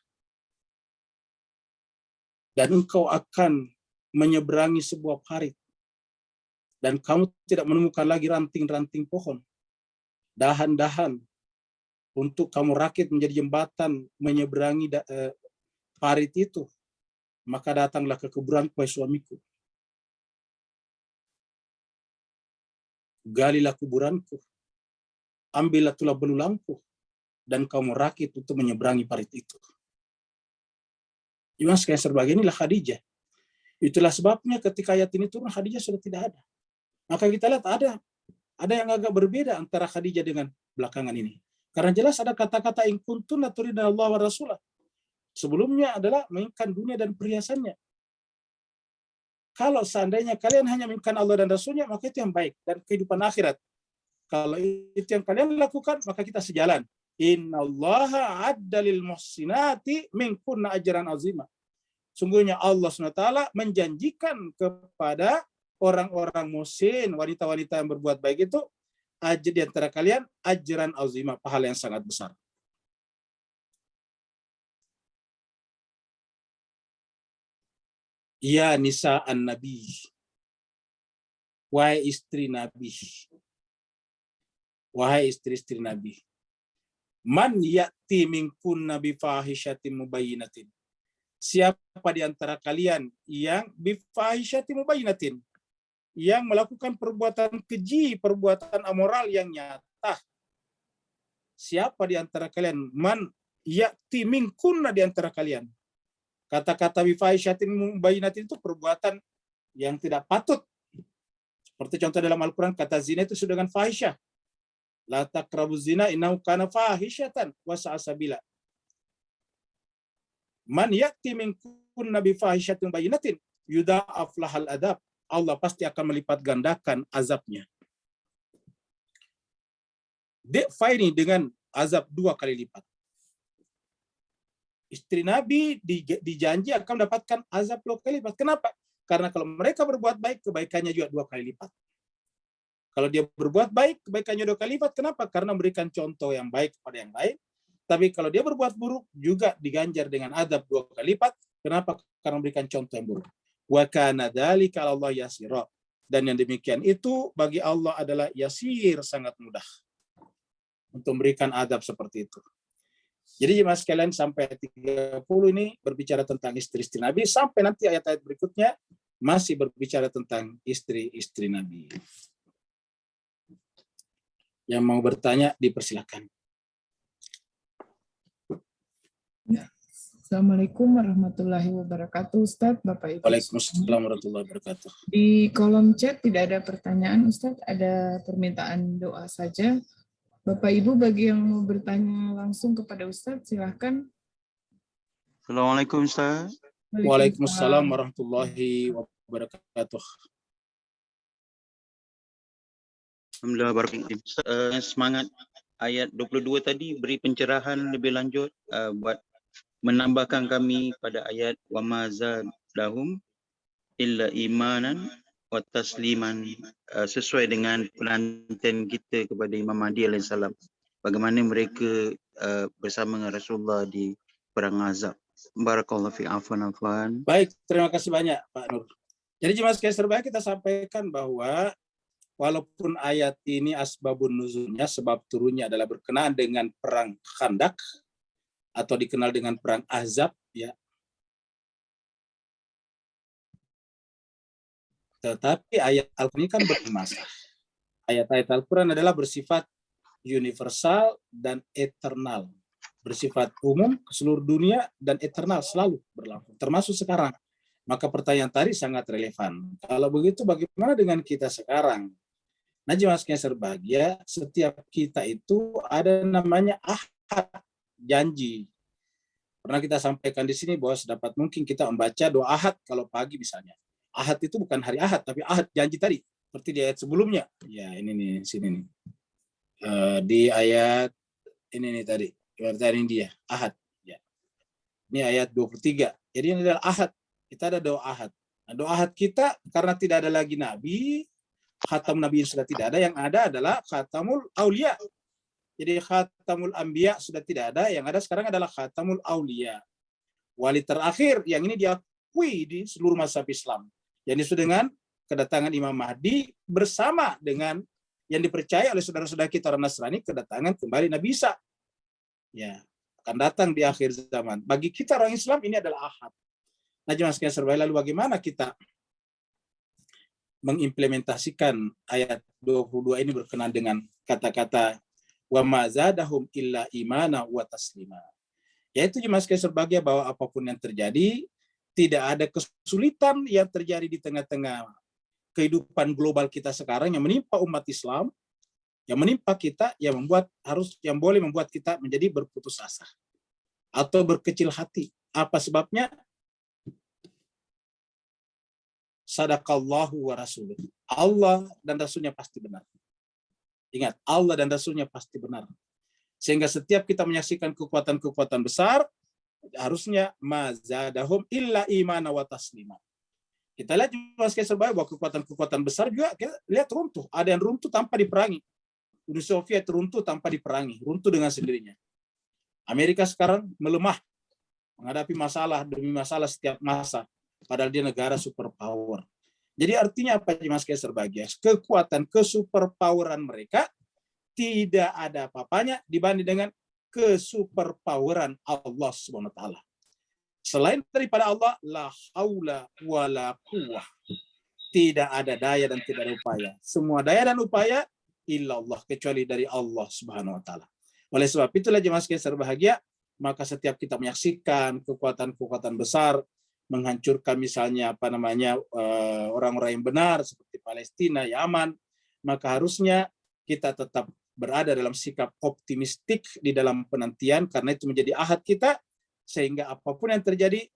dan engkau akan menyeberangi sebuah parit, dan kamu tidak menemukan lagi ranting-ranting pohon, dahan-dahan, untuk kamu rakit menjadi jembatan menyeberangi parit itu, maka datanglah ke kuburanku, wahai suamiku. Galilah kuburanku, ambillah tulah belulangku, dan kamu rakit untuk menyeberangi parit itu. Cuma sekalian sebagai inilah Khadijah. Itulah sebabnya ketika ayat ini turun, Khadijah sudah tidak ada. Maka kita lihat ada yang agak berbeda antara Khadijah dengan belakangan ini. Karena jelas ada kata-kata in kuntunna turidna Allah wa rasulah. Sebelumnya adalah menginginkan dunia dan perhiasannya. Kalau seandainya kalian hanya menginginkan Allah dan Rasulnya, maka itu yang baik. Dan kehidupan akhirat. Kalau itu yang kalian lakukan, maka kita sejalan. Innallaha adda lil muhsinati minkunna ajran azima. Sungguhnya Allah SWT menjanjikan kepada orang-orang muhsin, wanita-wanita yang berbuat baik itu, di antara kalian ajran azima, pahala yang sangat besar. Ya nisa an-nabi, wahai istri Nabi, wahai istri-istri Nabi, man ya'ti minkunna bifahishatin mubayyinatin, siapa di antara kalian yang bifahishatin mubayyinatin, yang melakukan perbuatan keji, perbuatan amoral yang nyata. Siapa di antara kalian, man ya'ti minkunna, di antara kalian. Kata-kata bifahishatin mubayyinatin itu perbuatan yang tidak patut. Seperti contoh dalam Al-Quran, kata zina itu sudah dengan fahisyah. La taqrabuz zina innahu kana fahishatan wa sa'a sabila. Man ya'ti minkunna bifahishatin mubayyinatin yudha'af lahal adab. Allah pasti akan melipat gandakan azabnya. Di'faini, dengan azab 2 kali lipat. Istri Nabi dijanji akan mendapatkan azab 2 kali lipat. Kenapa? Karena kalau mereka berbuat baik, kebaikannya juga 2 kali lipat. Kalau dia berbuat baik, kebaikannya 2 kali lipat. Kenapa? Karena memberikan contoh yang baik kepada yang lain. Tapi kalau dia berbuat buruk, juga diganjar dengan azab 2 kali lipat. Kenapa? Karena memberikan contoh yang buruk. Wa kana dzalika 'ala Allah yasira. Dan yang demikian itu bagi Allah adalah yasir, sangat mudah untuk memberikan azab seperti itu. Jadi jemaah sekalian, sampai 30 ini berbicara tentang istri-istri Nabi, sampai nanti ayat-ayat berikutnya masih berbicara tentang istri-istri Nabi. Yang mau bertanya dipersilakan. Assalamualaikum warahmatullahi wabarakatuh, Ustadz, Bapak Ibu. Waalaikumsalam warahmatullahi wabarakatuh. Di kolom chat tidak ada pertanyaan, Ustadz, ada permintaan doa saja. Bapak Ibu bagi yang mau bertanya langsung kepada Ustadz, silahkan. Assalamualaikum Ustaz. Waalaikumsalam warahmatullahi wabarakatuh. Alhamdulillah barakallahu. Semangat ayat 22 tadi beri pencerahan lebih lanjut buat menambahkan kami pada ayat wa ma zadahum illa imanan wa tasliman, sesuai dengan penantian kita kepada Imam Mahdi alaihissalam, bagaimana mereka bersama dengan Rasulullah di perang Ahzab. Barakallahu fi afwan. Baik, terima kasih banyak Pak Nur. Jadi jemaah sekalian terbaik, kita sampaikan bahwa walaupun ayat ini asbabun nuzulnya, sebab turunnya adalah berkenaan dengan perang Khandak atau dikenal dengan perang Ahzab, ya. Tetapi ayat Al-Quran ini kan bermasa. Ayat-ayat Al-Quran adalah bersifat universal dan eternal, bersifat umum ke seluruh dunia dan eternal, selalu berlangsung, termasuk sekarang. Maka pertanyaan tadi sangat relevan. Kalau begitu bagaimana dengan kita sekarang? Nah, jemaah sekalian berbahagia, setiap kita itu ada namanya ahad, janji. Pernah kita sampaikan di sini bahwa sedapat mungkin kita membaca doa ahad kalau pagi misalnya. Ahad itu bukan hari ahad, tapi ahad janji tadi. Seperti di ayat sebelumnya. Ya, ini nih, sini nih. Di ayat ini nih tadi. Ini dia, ahad. Ya. Ini ayat 23. Jadi ini adalah ahad. Kita ada doa ahad. Nah, doa ahad kita karena tidak ada lagi nabi, khatam nabi sudah tidak ada, yang ada adalah khatamul aulia. Jadi khatamul anbiya sudah tidak ada, yang ada sekarang adalah khatamul aulia. Wali terakhir yang ini diakui di seluruh mazhab Islam. Yang disebut dengan kedatangan Imam Mahdi bersama dengan yang dipercaya oleh saudara-saudara kita orang Nasrani, kedatangan kembali Nabi Isa. Ya, akan datang di akhir zaman. Bagi kita orang Islam ini adalah ahad. Nah, jemaah sekalian serba, lalu bagaimana kita mengimplementasikan ayat 22 ini berkenaan dengan kata-kata wa ma zadahum illa imana wa taslima. Yaitu jemaah sekalian serbahagia bahwa apapun yang terjadi, tidak ada kesulitan yang terjadi di tengah-tengah kehidupan global kita sekarang yang menimpa umat Islam, yang menimpa kita, yang boleh membuat kita menjadi berputus asa atau berkecil hati. Apa sebabnya? Sadaqallahu wa rasuluh. Allah dan Rasulnya pasti benar. Ingat, Allah dan Rasulnya pasti benar. Sehingga setiap kita menyaksikan kekuatan-kekuatan besar, harusnya mazadahum illa imana wa taslima. Kita lihat juga sekali bahwa kekuatan-kekuatan besar juga kita lihat runtuh. Ada yang runtuh tanpa diperangi. Uni Soviet runtuh tanpa diperangi, runtuh dengan sendirinya. Amerika sekarang melemah, menghadapi masalah demi masalah setiap masa, padahal dia negara superpower. Jadi artinya apa, jemaah sekalian berbahagia? Kekuatan kesuperpoweran mereka tidak ada apa-apanya dibanding dengan kesuperpoweran Allah Subhanahu wa taala. Selain daripada Allah, la haula wala quwwah. Tidak ada daya dan tidak ada upaya. Semua daya dan upaya illallah, kecuali dari Allah Subhanahu wa taala. Oleh sebab itulah jemaah sekalian berbahagia, maka setiap kita menyaksikan kekuatan-kekuatan besar menghancurkan misalnya orang-orang yang benar seperti Palestina, Yaman, maka harusnya kita tetap berada dalam sikap optimistik di dalam penantian, karena itu menjadi ahad kita, sehingga apapun yang terjadi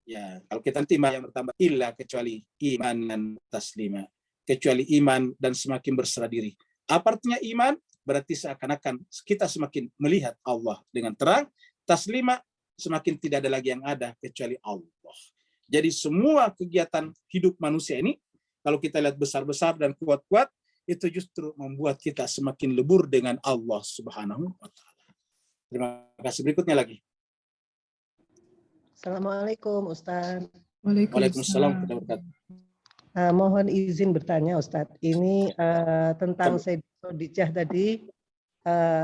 ya, kalau kita nanti yang bertambah illa, kecuali iman dan taslima, kecuali iman dan semakin berserah diri. Apa artinya iman? Berarti seakan-akan kita semakin melihat Allah dengan terang, taslima, semakin tidak ada lagi yang ada kecuali Allah. Jadi semua kegiatan hidup manusia ini, kalau kita lihat besar-besar dan kuat-kuat, itu justru membuat kita semakin lebur dengan Allah Subhanahu wa taala. Terima kasih. Berikutnya lagi. Assalamualaikum Ustaz. Waalaikumsalam. Mohon izin bertanya Ustaz. Ini tentang Sayyidina Khadijah tadi,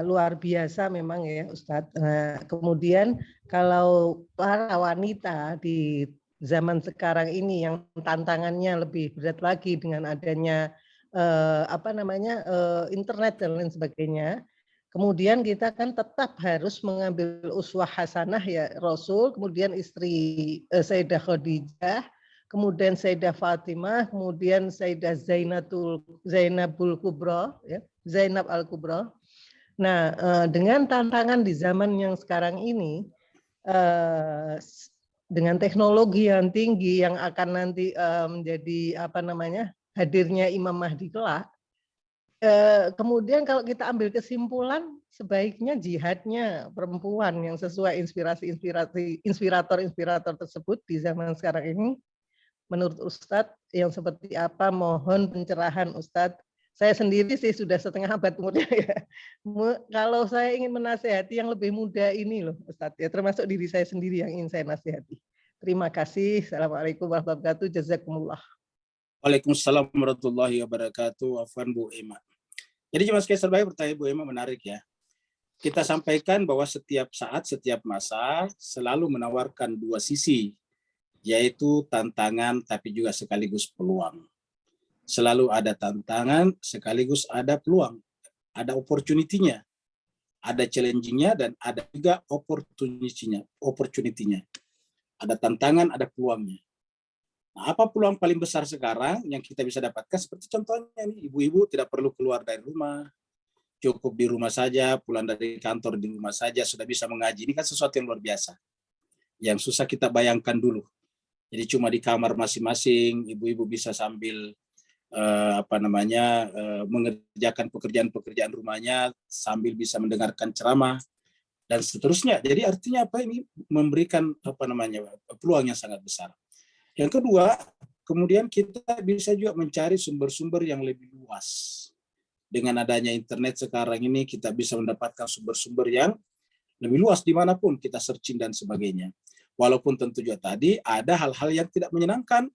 luar biasa memang ya Ustadz. Nah, kemudian kalau para wanita di zaman sekarang ini yang tantangannya lebih berat lagi dengan adanya internet dan lain sebagainya. Kemudian kita kan tetap harus mengambil uswah hasanah ya Rasul, kemudian istri Sayyidah Khadijah, kemudian Sayyidah Fatimah, kemudian Sayyidah Zainabul Kubra, ya, Zainab Al-Kubra. Nah, dengan tantangan di zaman yang sekarang ini, dengan teknologi yang tinggi yang akan nanti menjadi hadirnya Imam Mahdi kelak, kemudian kalau kita ambil kesimpulan, sebaiknya jihadnya perempuan yang sesuai inspirator tersebut di zaman sekarang ini, menurut Ustadz yang seperti apa? Mohon pencerahan Ustadz. Saya sendiri sih sudah setengah abad umurnya ya. Kalau saya ingin menasehati yang lebih muda ini loh Ustadz, ya termasuk diri saya sendiri yang ingin saya nasihati. Terima kasih. Assalamualaikum warahmatullahi wabarakatuh. Jazakumullah. Waalaikumsalam warahmatullahi wabarakatuh. Afwan Bu Ema. Jadi cuma sekali sebagai pertanyaan Bu Ema menarik ya. Kita sampaikan bahwa setiap saat, setiap masa selalu menawarkan dua sisi, yaitu tantangan tapi juga sekaligus peluang. Selalu ada tantangan sekaligus ada peluang, ada opportunity-nya, ada challenging-nya dan ada juga opportunity-nya. Ada tantangan, ada peluangnya. Nah, apa peluang paling besar sekarang yang kita bisa dapatkan? Seperti contohnya nih, ibu-ibu tidak perlu keluar dari rumah, cukup di rumah saja, pulang dari kantor di rumah saja, sudah bisa mengaji. Ini kan sesuatu yang luar biasa, yang susah kita bayangkan dulu. Jadi cuma di kamar masing-masing, ibu-ibu bisa sambil mengerjakan pekerjaan-pekerjaan rumahnya, sambil bisa mendengarkan ceramah, dan seterusnya. Jadi artinya apa ini? Memberikan peluang yang sangat besar. Yang kedua, kemudian kita bisa juga mencari sumber-sumber yang lebih luas. Dengan adanya internet sekarang ini, kita bisa mendapatkan sumber-sumber yang lebih luas dimanapun kita searching dan sebagainya. Walaupun tentu juga tadi ada hal-hal yang tidak menyenangkan,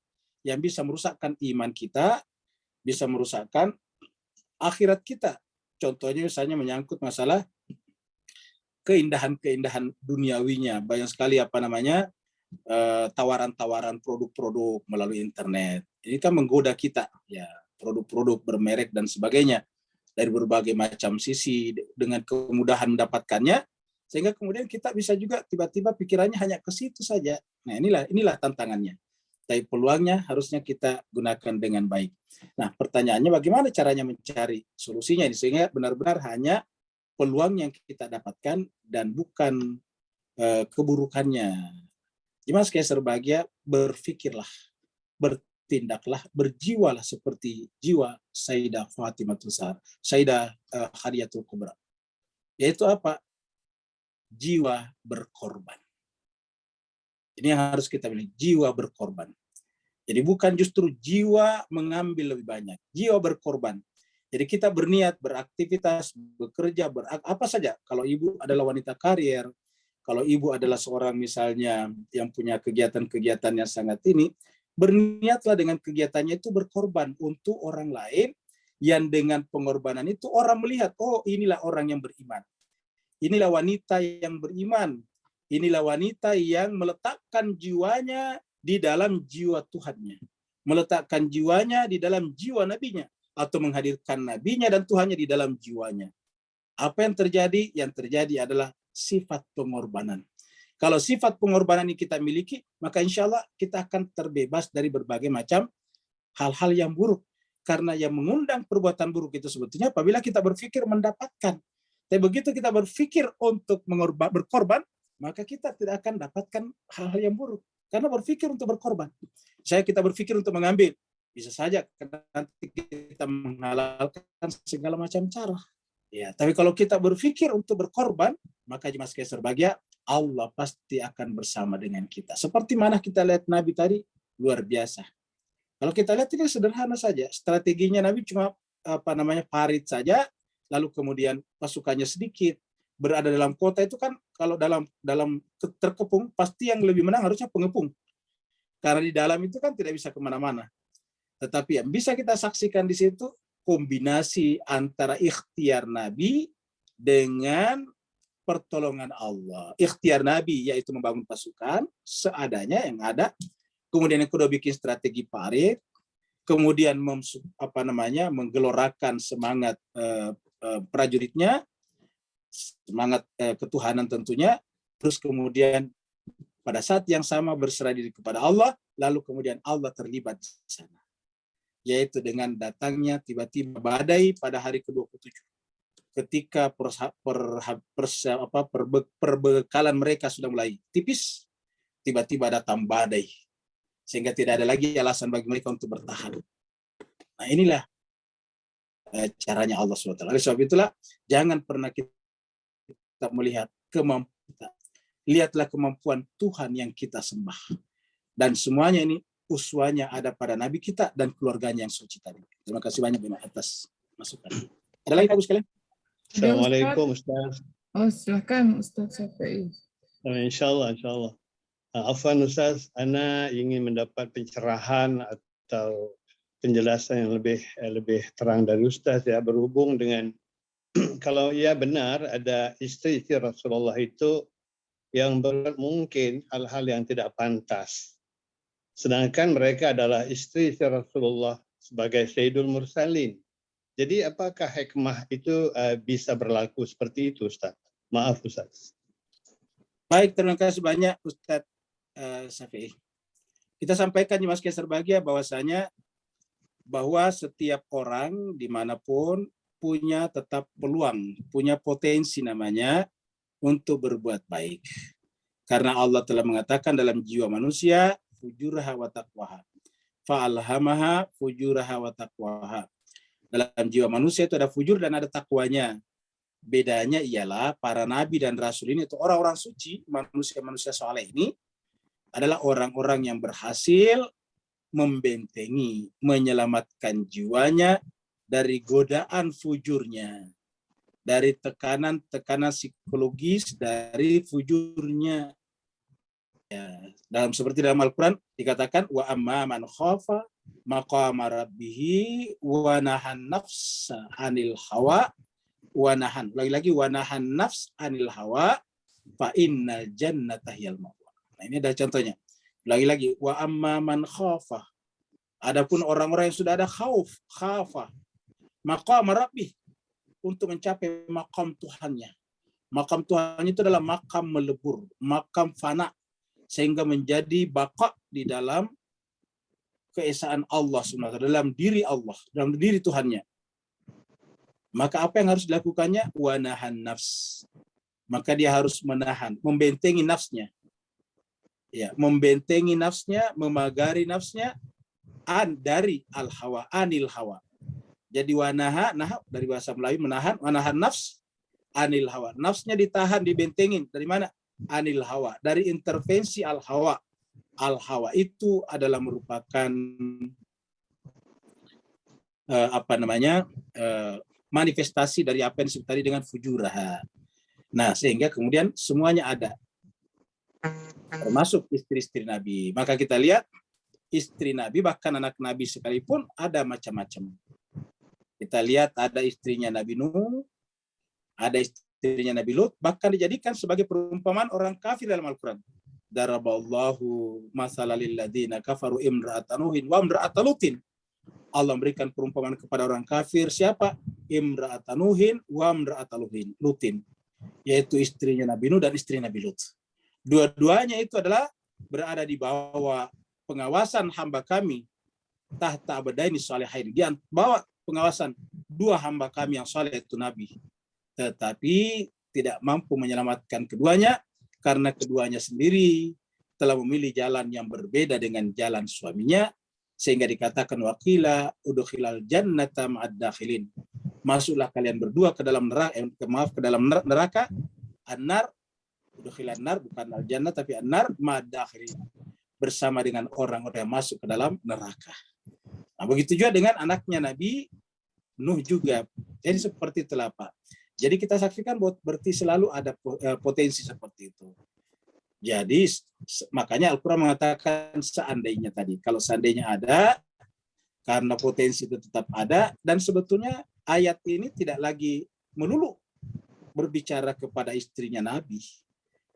yang bisa merusakkan iman kita, bisa merusakkan akhirat kita. Contohnya misalnya menyangkut masalah keindahan-keindahan duniawinya. Banyak sekali tawaran-tawaran produk-produk melalui internet. Ini kan menggoda kita, ya, produk-produk bermerek dan sebagainya dari berbagai macam sisi dengan kemudahan mendapatkannya, sehingga kemudian kita bisa juga tiba-tiba pikirannya hanya ke situ saja. Nah, inilah tantangannya. Tapi peluangnya harusnya kita gunakan dengan baik. Nah, pertanyaannya bagaimana caranya mencari solusinya ini sehingga benar-benar hanya peluang yang kita dapatkan dan bukan keburukannya. Jemaah sekalian berbahagia, berpikirlah, bertindaklah, berjiwalah seperti jiwa Sayyidah Fatimatul Zahra, Sayyidah Khadijatul Kubra. Yaitu apa? Jiwa berkorban. Ini yang harus kita pilih, jiwa berkorban. Jadi bukan justru jiwa mengambil lebih banyak, jiwa berkorban. Jadi kita berniat, beraktivitas, bekerja, apa saja. Kalau ibu adalah wanita karier, kalau ibu adalah seorang misalnya yang punya kegiatan-kegiatan yang sangat ini, berniatlah dengan kegiatannya itu berkorban untuk orang lain, yang dengan pengorbanan itu orang melihat, oh inilah orang yang beriman. Inilah wanita yang beriman. Inilah wanita yang meletakkan jiwanya di dalam jiwa Tuhannya. Meletakkan jiwanya di dalam jiwa nabinya. Atau menghadirkan nabinya dan Tuhannya di dalam jiwanya. Apa yang terjadi? Yang terjadi adalah sifat pengorbanan. Kalau sifat pengorbanan ini kita miliki, maka insya Allah kita akan terbebas dari berbagai macam hal-hal yang buruk. Karena yang mengundang perbuatan buruk itu sebetulnya apabila kita berpikir mendapatkan. Tapi begitu kita berpikir untuk berkorban, maka kita tidak akan dapatkan hal-hal yang buruk. Karena berpikir untuk berkorban. Saya kita berpikir untuk mengambil. Bisa saja nanti kita menghalalkan segala macam cara. Ya, tapi kalau kita berpikir untuk berkorban, maka jemaah sekalian berbahagia, Allah pasti akan bersama dengan kita. Seperti mana kita lihat Nabi tadi, luar biasa. Kalau kita lihat ini sederhana saja. Strateginya Nabi cuma parit saja, lalu kemudian pasukannya sedikit. Berada dalam kota itu kan kalau dalam terkepung pasti yang lebih menang harusnya pengepung, karena di dalam itu kan tidak bisa kemana-mana. Tetapi yang bisa kita saksikan di situ kombinasi antara ikhtiar Nabi dengan pertolongan Allah. Ikhtiar Nabi yaitu membangun pasukan seadanya yang ada. Kemudian yang kedua bikin strategi parit. Kemudian menggelorakan semangat prajuritnya, semangat ketuhanan tentunya. Terus kemudian pada saat yang sama berserah diri kepada Allah, lalu kemudian Allah terlibat di sana. Yaitu dengan datangnya tiba-tiba badai pada hari ke-27. Ketika perbekalan mereka sudah mulai tipis, tiba-tiba datang badai. Sehingga tidak ada lagi alasan bagi mereka untuk bertahan. Nah inilah caranya Allah SWT. Oleh sebab itulah, jangan pernah kita melihat kemampuan. Lihatlah kemampuan Tuhan yang kita sembah. Dan semuanya ini uswanya ada pada Nabi kita dan keluarganya yang suci tadi. Terima kasih banyak atas masukan. Ada lagi Pak sekalian? Assalamualaikum Ustaz. Oh, silakan Ustaz Syafi'i. Insyaallah. Afwan Ustaz, ana ingin mendapat pencerahan atau penjelasan yang lebih terang dari Ustaz ya, berhubung dengan kalau ia benar ada istri-istri Rasulullah itu yang mungkin hal-hal yang tidak pantas. Sedangkan mereka adalah istri-istri Rasulullah sebagai Sayyidul Mursalin. Jadi apakah hikmah itu bisa berlaku seperti itu Ustaz? Maaf Ustaz. Baik, terima kasih banyak Ustaz Syafi'i. Kita sampaikan di Mas Keser Bahagia bahwasanya bahwa setiap orang dimanapun punya tetap peluang, punya potensi namanya untuk berbuat baik. Karena Allah telah mengatakan dalam jiwa manusia, fujuraha wa taqwaha. Fa'alhamaha fujuraha wa taqwaha. Dalam jiwa manusia itu ada fujur dan ada takwanya. Bedanya ialah para nabi dan rasul ini itu orang-orang suci, manusia-manusia soleh ini adalah orang-orang yang berhasil membentengi, menyelamatkan jiwanya dari godaan fujurnya, dari tekanan psikologis dari fujurnya. Ya, seperti dalam Al-Quran dikatakan wa amma man khafa maqama rabbih wa nahan nafsa anil hawa wa nahan nafs anil hawa fa innal jannata hiyal ma'wa. Nah, ini ada contohnya. Lagi-lagi wa amma man khafa. Adapun orang-orang yang sudah ada khafa maqama rabbih, untuk mencapai makam Tuhannya. Makam Tuhan itu adalah makam melebur, makam fana, sehingga menjadi baqa di dalam keesaan Allah SWT, dalam diri Allah, dalam diri Tuhannya. Maka apa yang harus dilakukannya? Wanahan nafs. Maka dia harus menahan, membentengi nafsnya. Ya, membentengi nafsnya, memagari nafsnya dari al-hawa, anil hawa. Jadi wanaha, dari bahasa Melayu menahan, wanahan nafs, anil hawa. Nafsnya ditahan, dibentengin. Dari mana? Anil hawa. Dari intervensi al-hawa. Al-hawa itu adalah merupakan manifestasi dari apa yang disebut tadi dengan fujuraha. Nah, sehingga kemudian semuanya ada, termasuk istri-istri Nabi. Maka kita lihat istri Nabi, bahkan anak Nabi sekalipun ada macam-macam. Kita lihat ada istrinya Nabi Nuh, ada istrinya Nabi Lut, bahkan dijadikan sebagai perumpamaan orang kafir dalam Al-Quran. Daraballahu masalan lil ladzina kafaru imra'atan Nuhin wa imra'atan Lutin. Allah memberikan perumpamaan kepada orang kafir siapa? Imra'atan Nuhin wa imra'atan Lutin, yaitu istrinya Nabi Nuh dan istri Nabi Lut. Dua-duanya itu adalah berada di bawah pengawasan hamba kami, tahta abadaini shalihain, di bawah pengawasan dua hamba kami yang saleh itu Nabi. Tetapi tidak mampu menyelamatkan keduanya karena keduanya sendiri telah memilih jalan yang berbeda dengan jalan suaminya, sehingga dikatakan waqila udkhilal jannata ma'ad dakhilin. Masuklah kalian berdua ke dalam neraka, ke dalam neraka. An-nar, udkhilan nar, bukan al-jannah tapi an-nar ma'ad dakhilin, bersama dengan orang-orang yang masuk ke dalam neraka. Nah, begitu juga dengan anaknya Nabi Nuh juga. Jadi seperti itulah Pak. Jadi kita saksikan berarti selalu ada potensi seperti itu. Jadi makanya Al-Quran mengatakan seandainya tadi. Kalau seandainya ada, karena potensi itu tetap ada, dan sebetulnya ayat ini tidak lagi melulu berbicara kepada istrinya Nabi,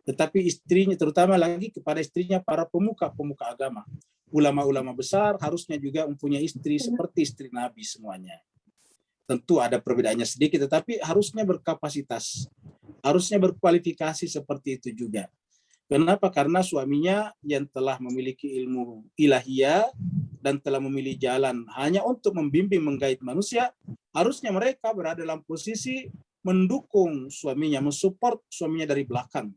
tetapi istrinya, terutama lagi kepada istrinya para pemuka-pemuka agama. Ulama-ulama besar harusnya juga mempunyai istri seperti istri Nabi semuanya. Tentu ada perbedaannya sedikit, tetapi harusnya berkapasitas, harusnya berkualifikasi seperti itu juga. Kenapa? Karena suaminya yang telah memiliki ilmu ilahiyah dan telah memilih jalan hanya untuk membimbing, menggait manusia, harusnya mereka berada dalam posisi mendukung suaminya, mensupport suaminya dari belakang,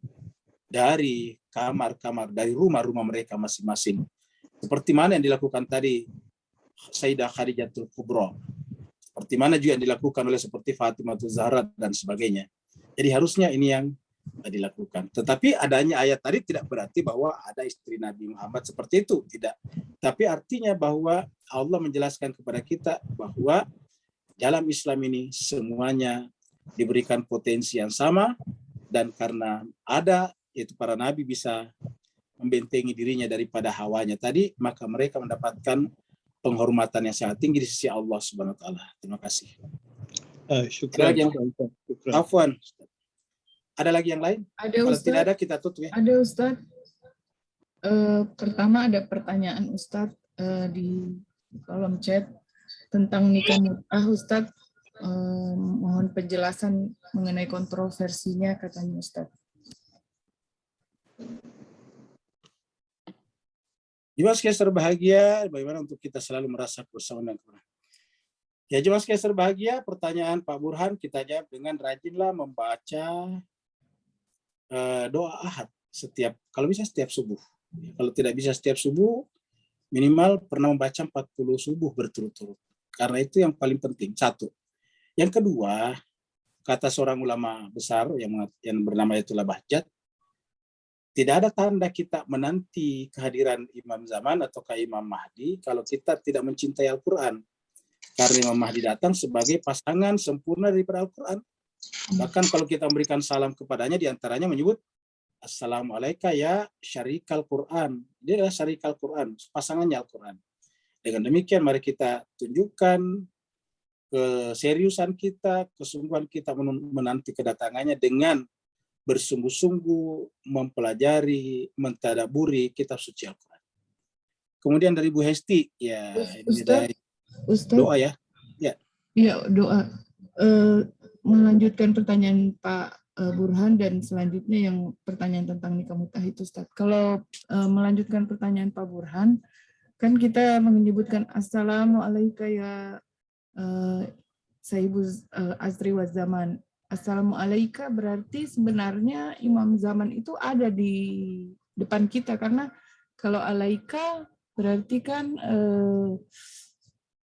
dari kamar-kamar, dari rumah-rumah mereka masing-masing. Seperti mana yang dilakukan tadi Sayyidah Khadijatul Kubra. Seperti mana juga yang dilakukan oleh seperti Fatimah Zahra dan sebagainya. Jadi harusnya ini yang dilakukan. Tetapi adanya ayat tadi tidak berarti bahwa ada istri Nabi Muhammad seperti itu, tidak. Tapi artinya bahwa Allah menjelaskan kepada kita bahwa dalam Islam ini semuanya diberikan potensi yang sama, dan karena ada, yaitu para nabi bisa membentengi dirinya daripada hawanya tadi, maka mereka mendapatkan penghormatan yang sangat tinggi di sisi Allah Subhanahu wa taala. Terima kasih. Syukran. Afwan. Ada lagi yang lain? Ada, Kalau Ustaz. tidak ada kita tutup ya. Ada, Ustaz. Pertama ada pertanyaan Ustaz di kolom chat tentang nikah mut'ah, Ustaz. Mohon penjelasan mengenai kontroversinya, katanya Ustaz. Jemaah sekalian berbahagia, bagaimana untuk kita selalu merasa bersamaan dengan Quran. Ya, jemaah sekalian berbahagia, pertanyaan Pak Burhan kita jawab dengan rajinlah membaca doa ahad setiap, kalau bisa setiap subuh. Kalau tidak bisa setiap subuh, minimal pernah membaca 40 subuh berturut-turut. Karena itu yang paling penting, satu. Yang kedua, kata seorang ulama besar yang bernama Ayatullah Bahjat, tidak ada tanda kita menanti kehadiran Imam Zaman atau Imam Mahdi kalau kita tidak mencintai Al-Quran. Karena Imam Mahdi datang sebagai pasangan sempurna daripada Al-Quran. Bahkan kalau kita memberikan salam kepadanya, diantaranya menyebut Assalamualaikum ya syarikal Quran. Dia adalah syarikal Quran, pasangannya Al-Quran. Dengan demikian mari kita tunjukkan keseriusan kita, kesungguhan kita menanti kedatangannya dengan bersungguh-sungguh mempelajari, mentadaburi kitab suci Al-Quran. Kemudian dari Bu Hesti, ya Ustaz, doa ya. Ya. Iya, doa. Melanjutkan pertanyaan Pak Burhan dan selanjutnya yang pertanyaan tentang nikah mut'ah itu, Ustaz. Kalau melanjutkan pertanyaan Pak Burhan, kan kita menyebutkan Assalamualaikum ya Sayyibuz Asri wa Zaman. Assalamualaikum berarti sebenarnya Imam Zaman itu ada di depan kita, karena kalau alaika berarti kan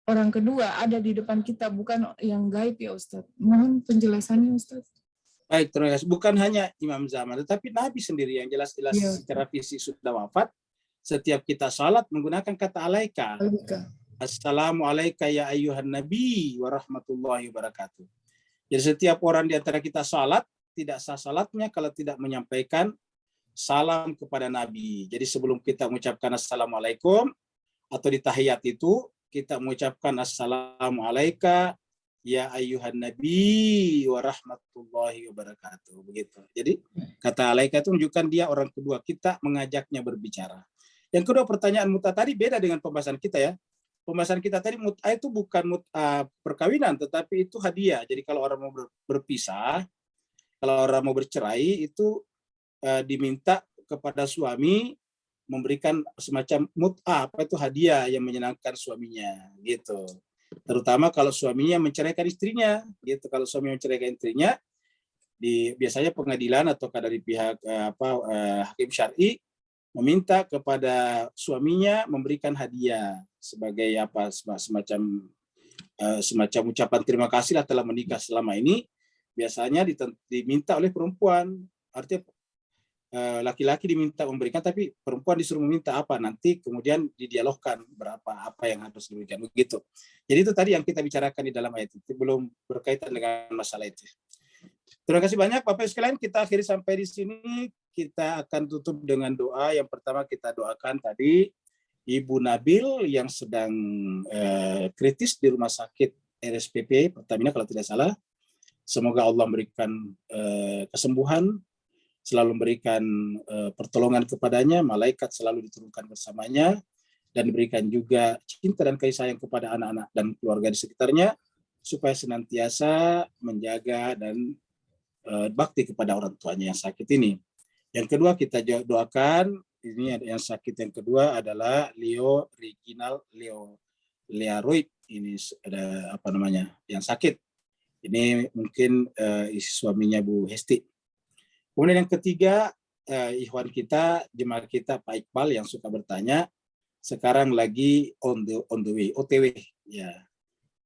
orang kedua ada di depan kita, bukan yang gaib ya Ustaz. Mohon penjelasannya Ustaz. Baik, terima kasih. Bukan hanya Imam Zaman, tetapi Nabi sendiri yang jelas-jelas secara fisik sudah wafat. Setiap kita salat menggunakan kata alaika. Assalamualaikum ya ayyuhan nabi wa rahmatullahi wabarakatuh. Jadi setiap orang di antara kita salat, tidak sah salatnya kalau tidak menyampaikan salam kepada Nabi. Jadi sebelum kita mengucapkan Assalamualaikum, atau di tahiyat itu, kita mengucapkan Assalamualaikum ya ayyuhan nabi wa rahmatullahi wabarakatuh. Begitu. Jadi kata alaika itu menunjukkan dia orang kedua, kita mengajaknya berbicara. Yang kedua, pertanyaan mut'ah tadi beda dengan pembahasan kita ya. Pembahasan kita tadi mut'ah itu bukan mut'ah perkawinan, tetapi itu hadiah. Jadi kalau orang mau berpisah, kalau orang mau bercerai, itu diminta kepada suami memberikan semacam mut'ah, apa itu hadiah yang menyenangkan suaminya, gitu. Terutama kalau suaminya menceraikan istrinya, gitu. Kalau suami menceraikan istrinya, biasanya pengadilan atau dari pihak hakim syar'i meminta kepada suaminya memberikan hadiah sebagai semacam ucapan terima kasih lah telah menikah selama ini. Biasanya diminta oleh perempuan, artinya laki-laki diminta memberikan, tapi perempuan disuruh meminta apa, nanti kemudian didialogkan berapa apa yang harus diberikan, begitu. Jadi itu tadi yang kita bicarakan di dalam ayat itu, belum berkaitan dengan masalah itu. Terima kasih banyak Bapak sekalian, kita akhiri sampai di sini. Kita akan tutup dengan doa. Yang pertama kita doakan tadi Ibu Nabil yang sedang kritis di rumah sakit RSPP Pertamina kalau tidak salah. Semoga Allah memberikan kesembuhan, selalu memberikan pertolongan kepadanya, malaikat selalu diturunkan bersamanya, dan diberikan juga cinta dan kasih sayang kepada anak-anak dan keluarga di sekitarnya, supaya senantiasa menjaga dan bakti kepada orang tuanya yang sakit ini. Yang kedua kita doakan, ini yang sakit yang kedua adalah Leo Reginald Learoid, ini ada apa namanya yang sakit. Ini mungkin suaminya Bu Hesti. Kemudian yang ketiga, ikhwan kita, jemaah kita Pak Iqbal yang suka bertanya, sekarang lagi on the way, OTW, ya,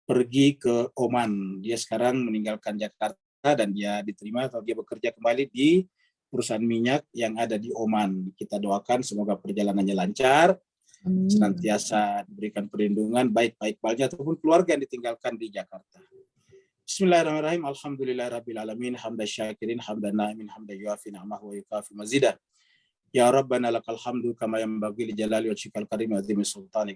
pergi ke Oman. Dia sekarang meninggalkan Jakarta dan dia diterima atau dia bekerja kembali di perusahaan minyak yang ada di Oman. Kita doakan semoga perjalanannya lancar, senantiasa diberikan perlindungan baik Pak Iqbalnya ataupun keluarga yang ditinggalkan di Jakarta. Bismillahirrahmanirrahim. Alhamdulillahirrabbilalamin. Hamdan syakirin, hamdan na'imin, hamdan yuafi ni'amahu wa yukafi mazidah. Ya Rabbana lakal hamdu kama yanbaghi li jalali wajhikal karim wa azimi sultanik.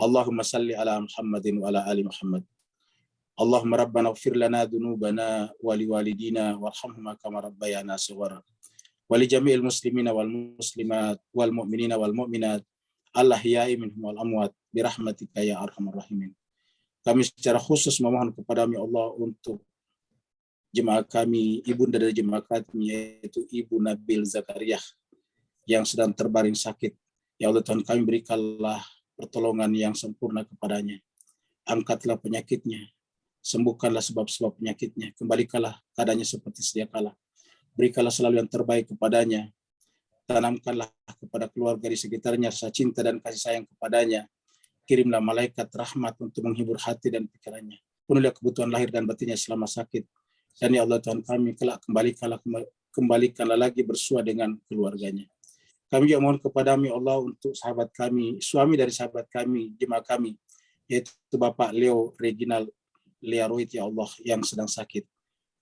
Allahumma salli ala Muhammadin wa ala ali Muhammad. Allahumma rabbana ighfir lana dhunubana wa liwalidina warhamhuma kama rabbayana shighara. Wa li jami'il muslimina wal muslimat wal mu'minina wal mu'minat al-ahya'i minhum wal amwat bi rahmatika ya arhamar rahimin. Kami secara khusus memohon kepada-Mu ya Allah untuk jemaah kami, ibunda dari jemaah kami, yaitu Ibu Nabil Zakaria yang sedang terbaring sakit. Ya Allah Tuhan kami, berikanlah pertolongan yang sempurna kepadanya. Angkatlah penyakitnya, sembuhkanlah sebab-sebab penyakitnya, kembalikanlah keadaannya seperti sedia kala. Berikanlah selalu yang terbaik kepadanya. Tanamkanlah kepada keluarga di sekitarnya rasa cinta dan kasih sayang kepadanya. Kirimlah malaikat rahmat untuk menghibur hati dan pikirannya. Penuhilah kebutuhan lahir dan batinnya selama sakit. Dan ya Allah Tuhan kami, kelak kembalikanlah lagi bersua dengan keluarganya. Kami juga mohon kepada-Mu ya Allah untuk sahabat kami, suami dari sahabat kami, jemaah kami, yaitu Bapak Leo Reginald Learoid ya Allah yang sedang sakit.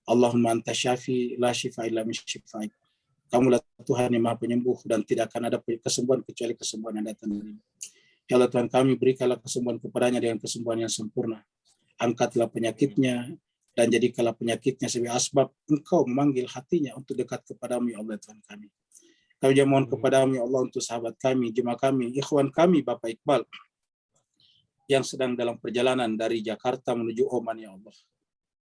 Allahumma anta syafi la syifa illa min syifaik. Kamulah Tuhan yang Maha Penyembuh dan tidak akan ada kesembuhan kecuali kesembuhan yang datang dari-Mu. Ya Allah Tuhan kami, berikanlah kesembuhan kepadanya dengan kesembuhan yang sempurna. Angkatlah penyakitnya dan jadikanlah penyakitnya sebagai asbab Engkau memanggil hatinya untuk dekat kepada-Mu ya Allah Tuhan kami. Kami juga mohon kepada-Mu ya Allah untuk sahabat kami, jemaah kami, ikhwan kami Bapak Iqbal yang sedang dalam perjalanan dari Jakarta menuju Oman ya Allah.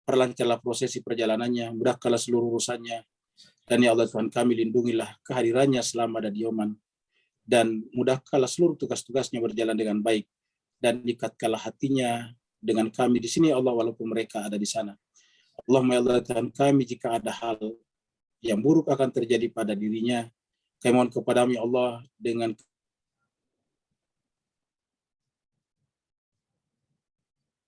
Perlancarlah prosesi perjalanannya, mudahkanlah seluruh urusannya, dan ya Allah Tuhan kami, lindungilah kehadirannya selama ada di Oman, dan mudahkanlah seluruh tugas-tugasnya berjalan dengan baik, dan ikatkanlah hatinya dengan kami di sini ya Allah walaupun mereka ada di sana. Allahumma ya Allah Tuhan kami, jika ada hal yang buruk akan terjadi pada dirinya, kami mohon kepada-Mu ya Allah dengan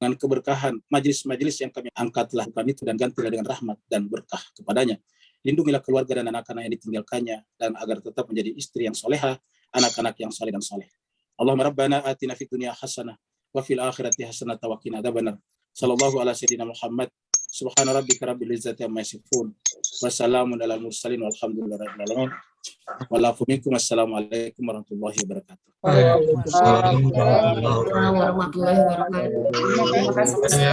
keberkahan majelis-majelis yang kami angkatlah bukan itu, dan gantilah dengan rahmat dan berkah kepadanya. Lindungilah keluarga dan anak-anak yang ditinggalkannya, dan agar tetap menjadi istri yang soleha, anak-anak yang saleh dan saleh. Allahumma rabbana atina fid dunya hasanah wa fil akhirati hasanah wa qina adzabannar. Sallallahu ala sayyidina Muhammad. Subhana rabbika rabbil izzati amma yasifun. Wassalamun alal mursalin walhamdulillahirabbil alamin. Wassalamualaikum warahmatullahi wabarakatuh. Waalaikumsalam warahmatullahi wabarakatuh. Terima kasih.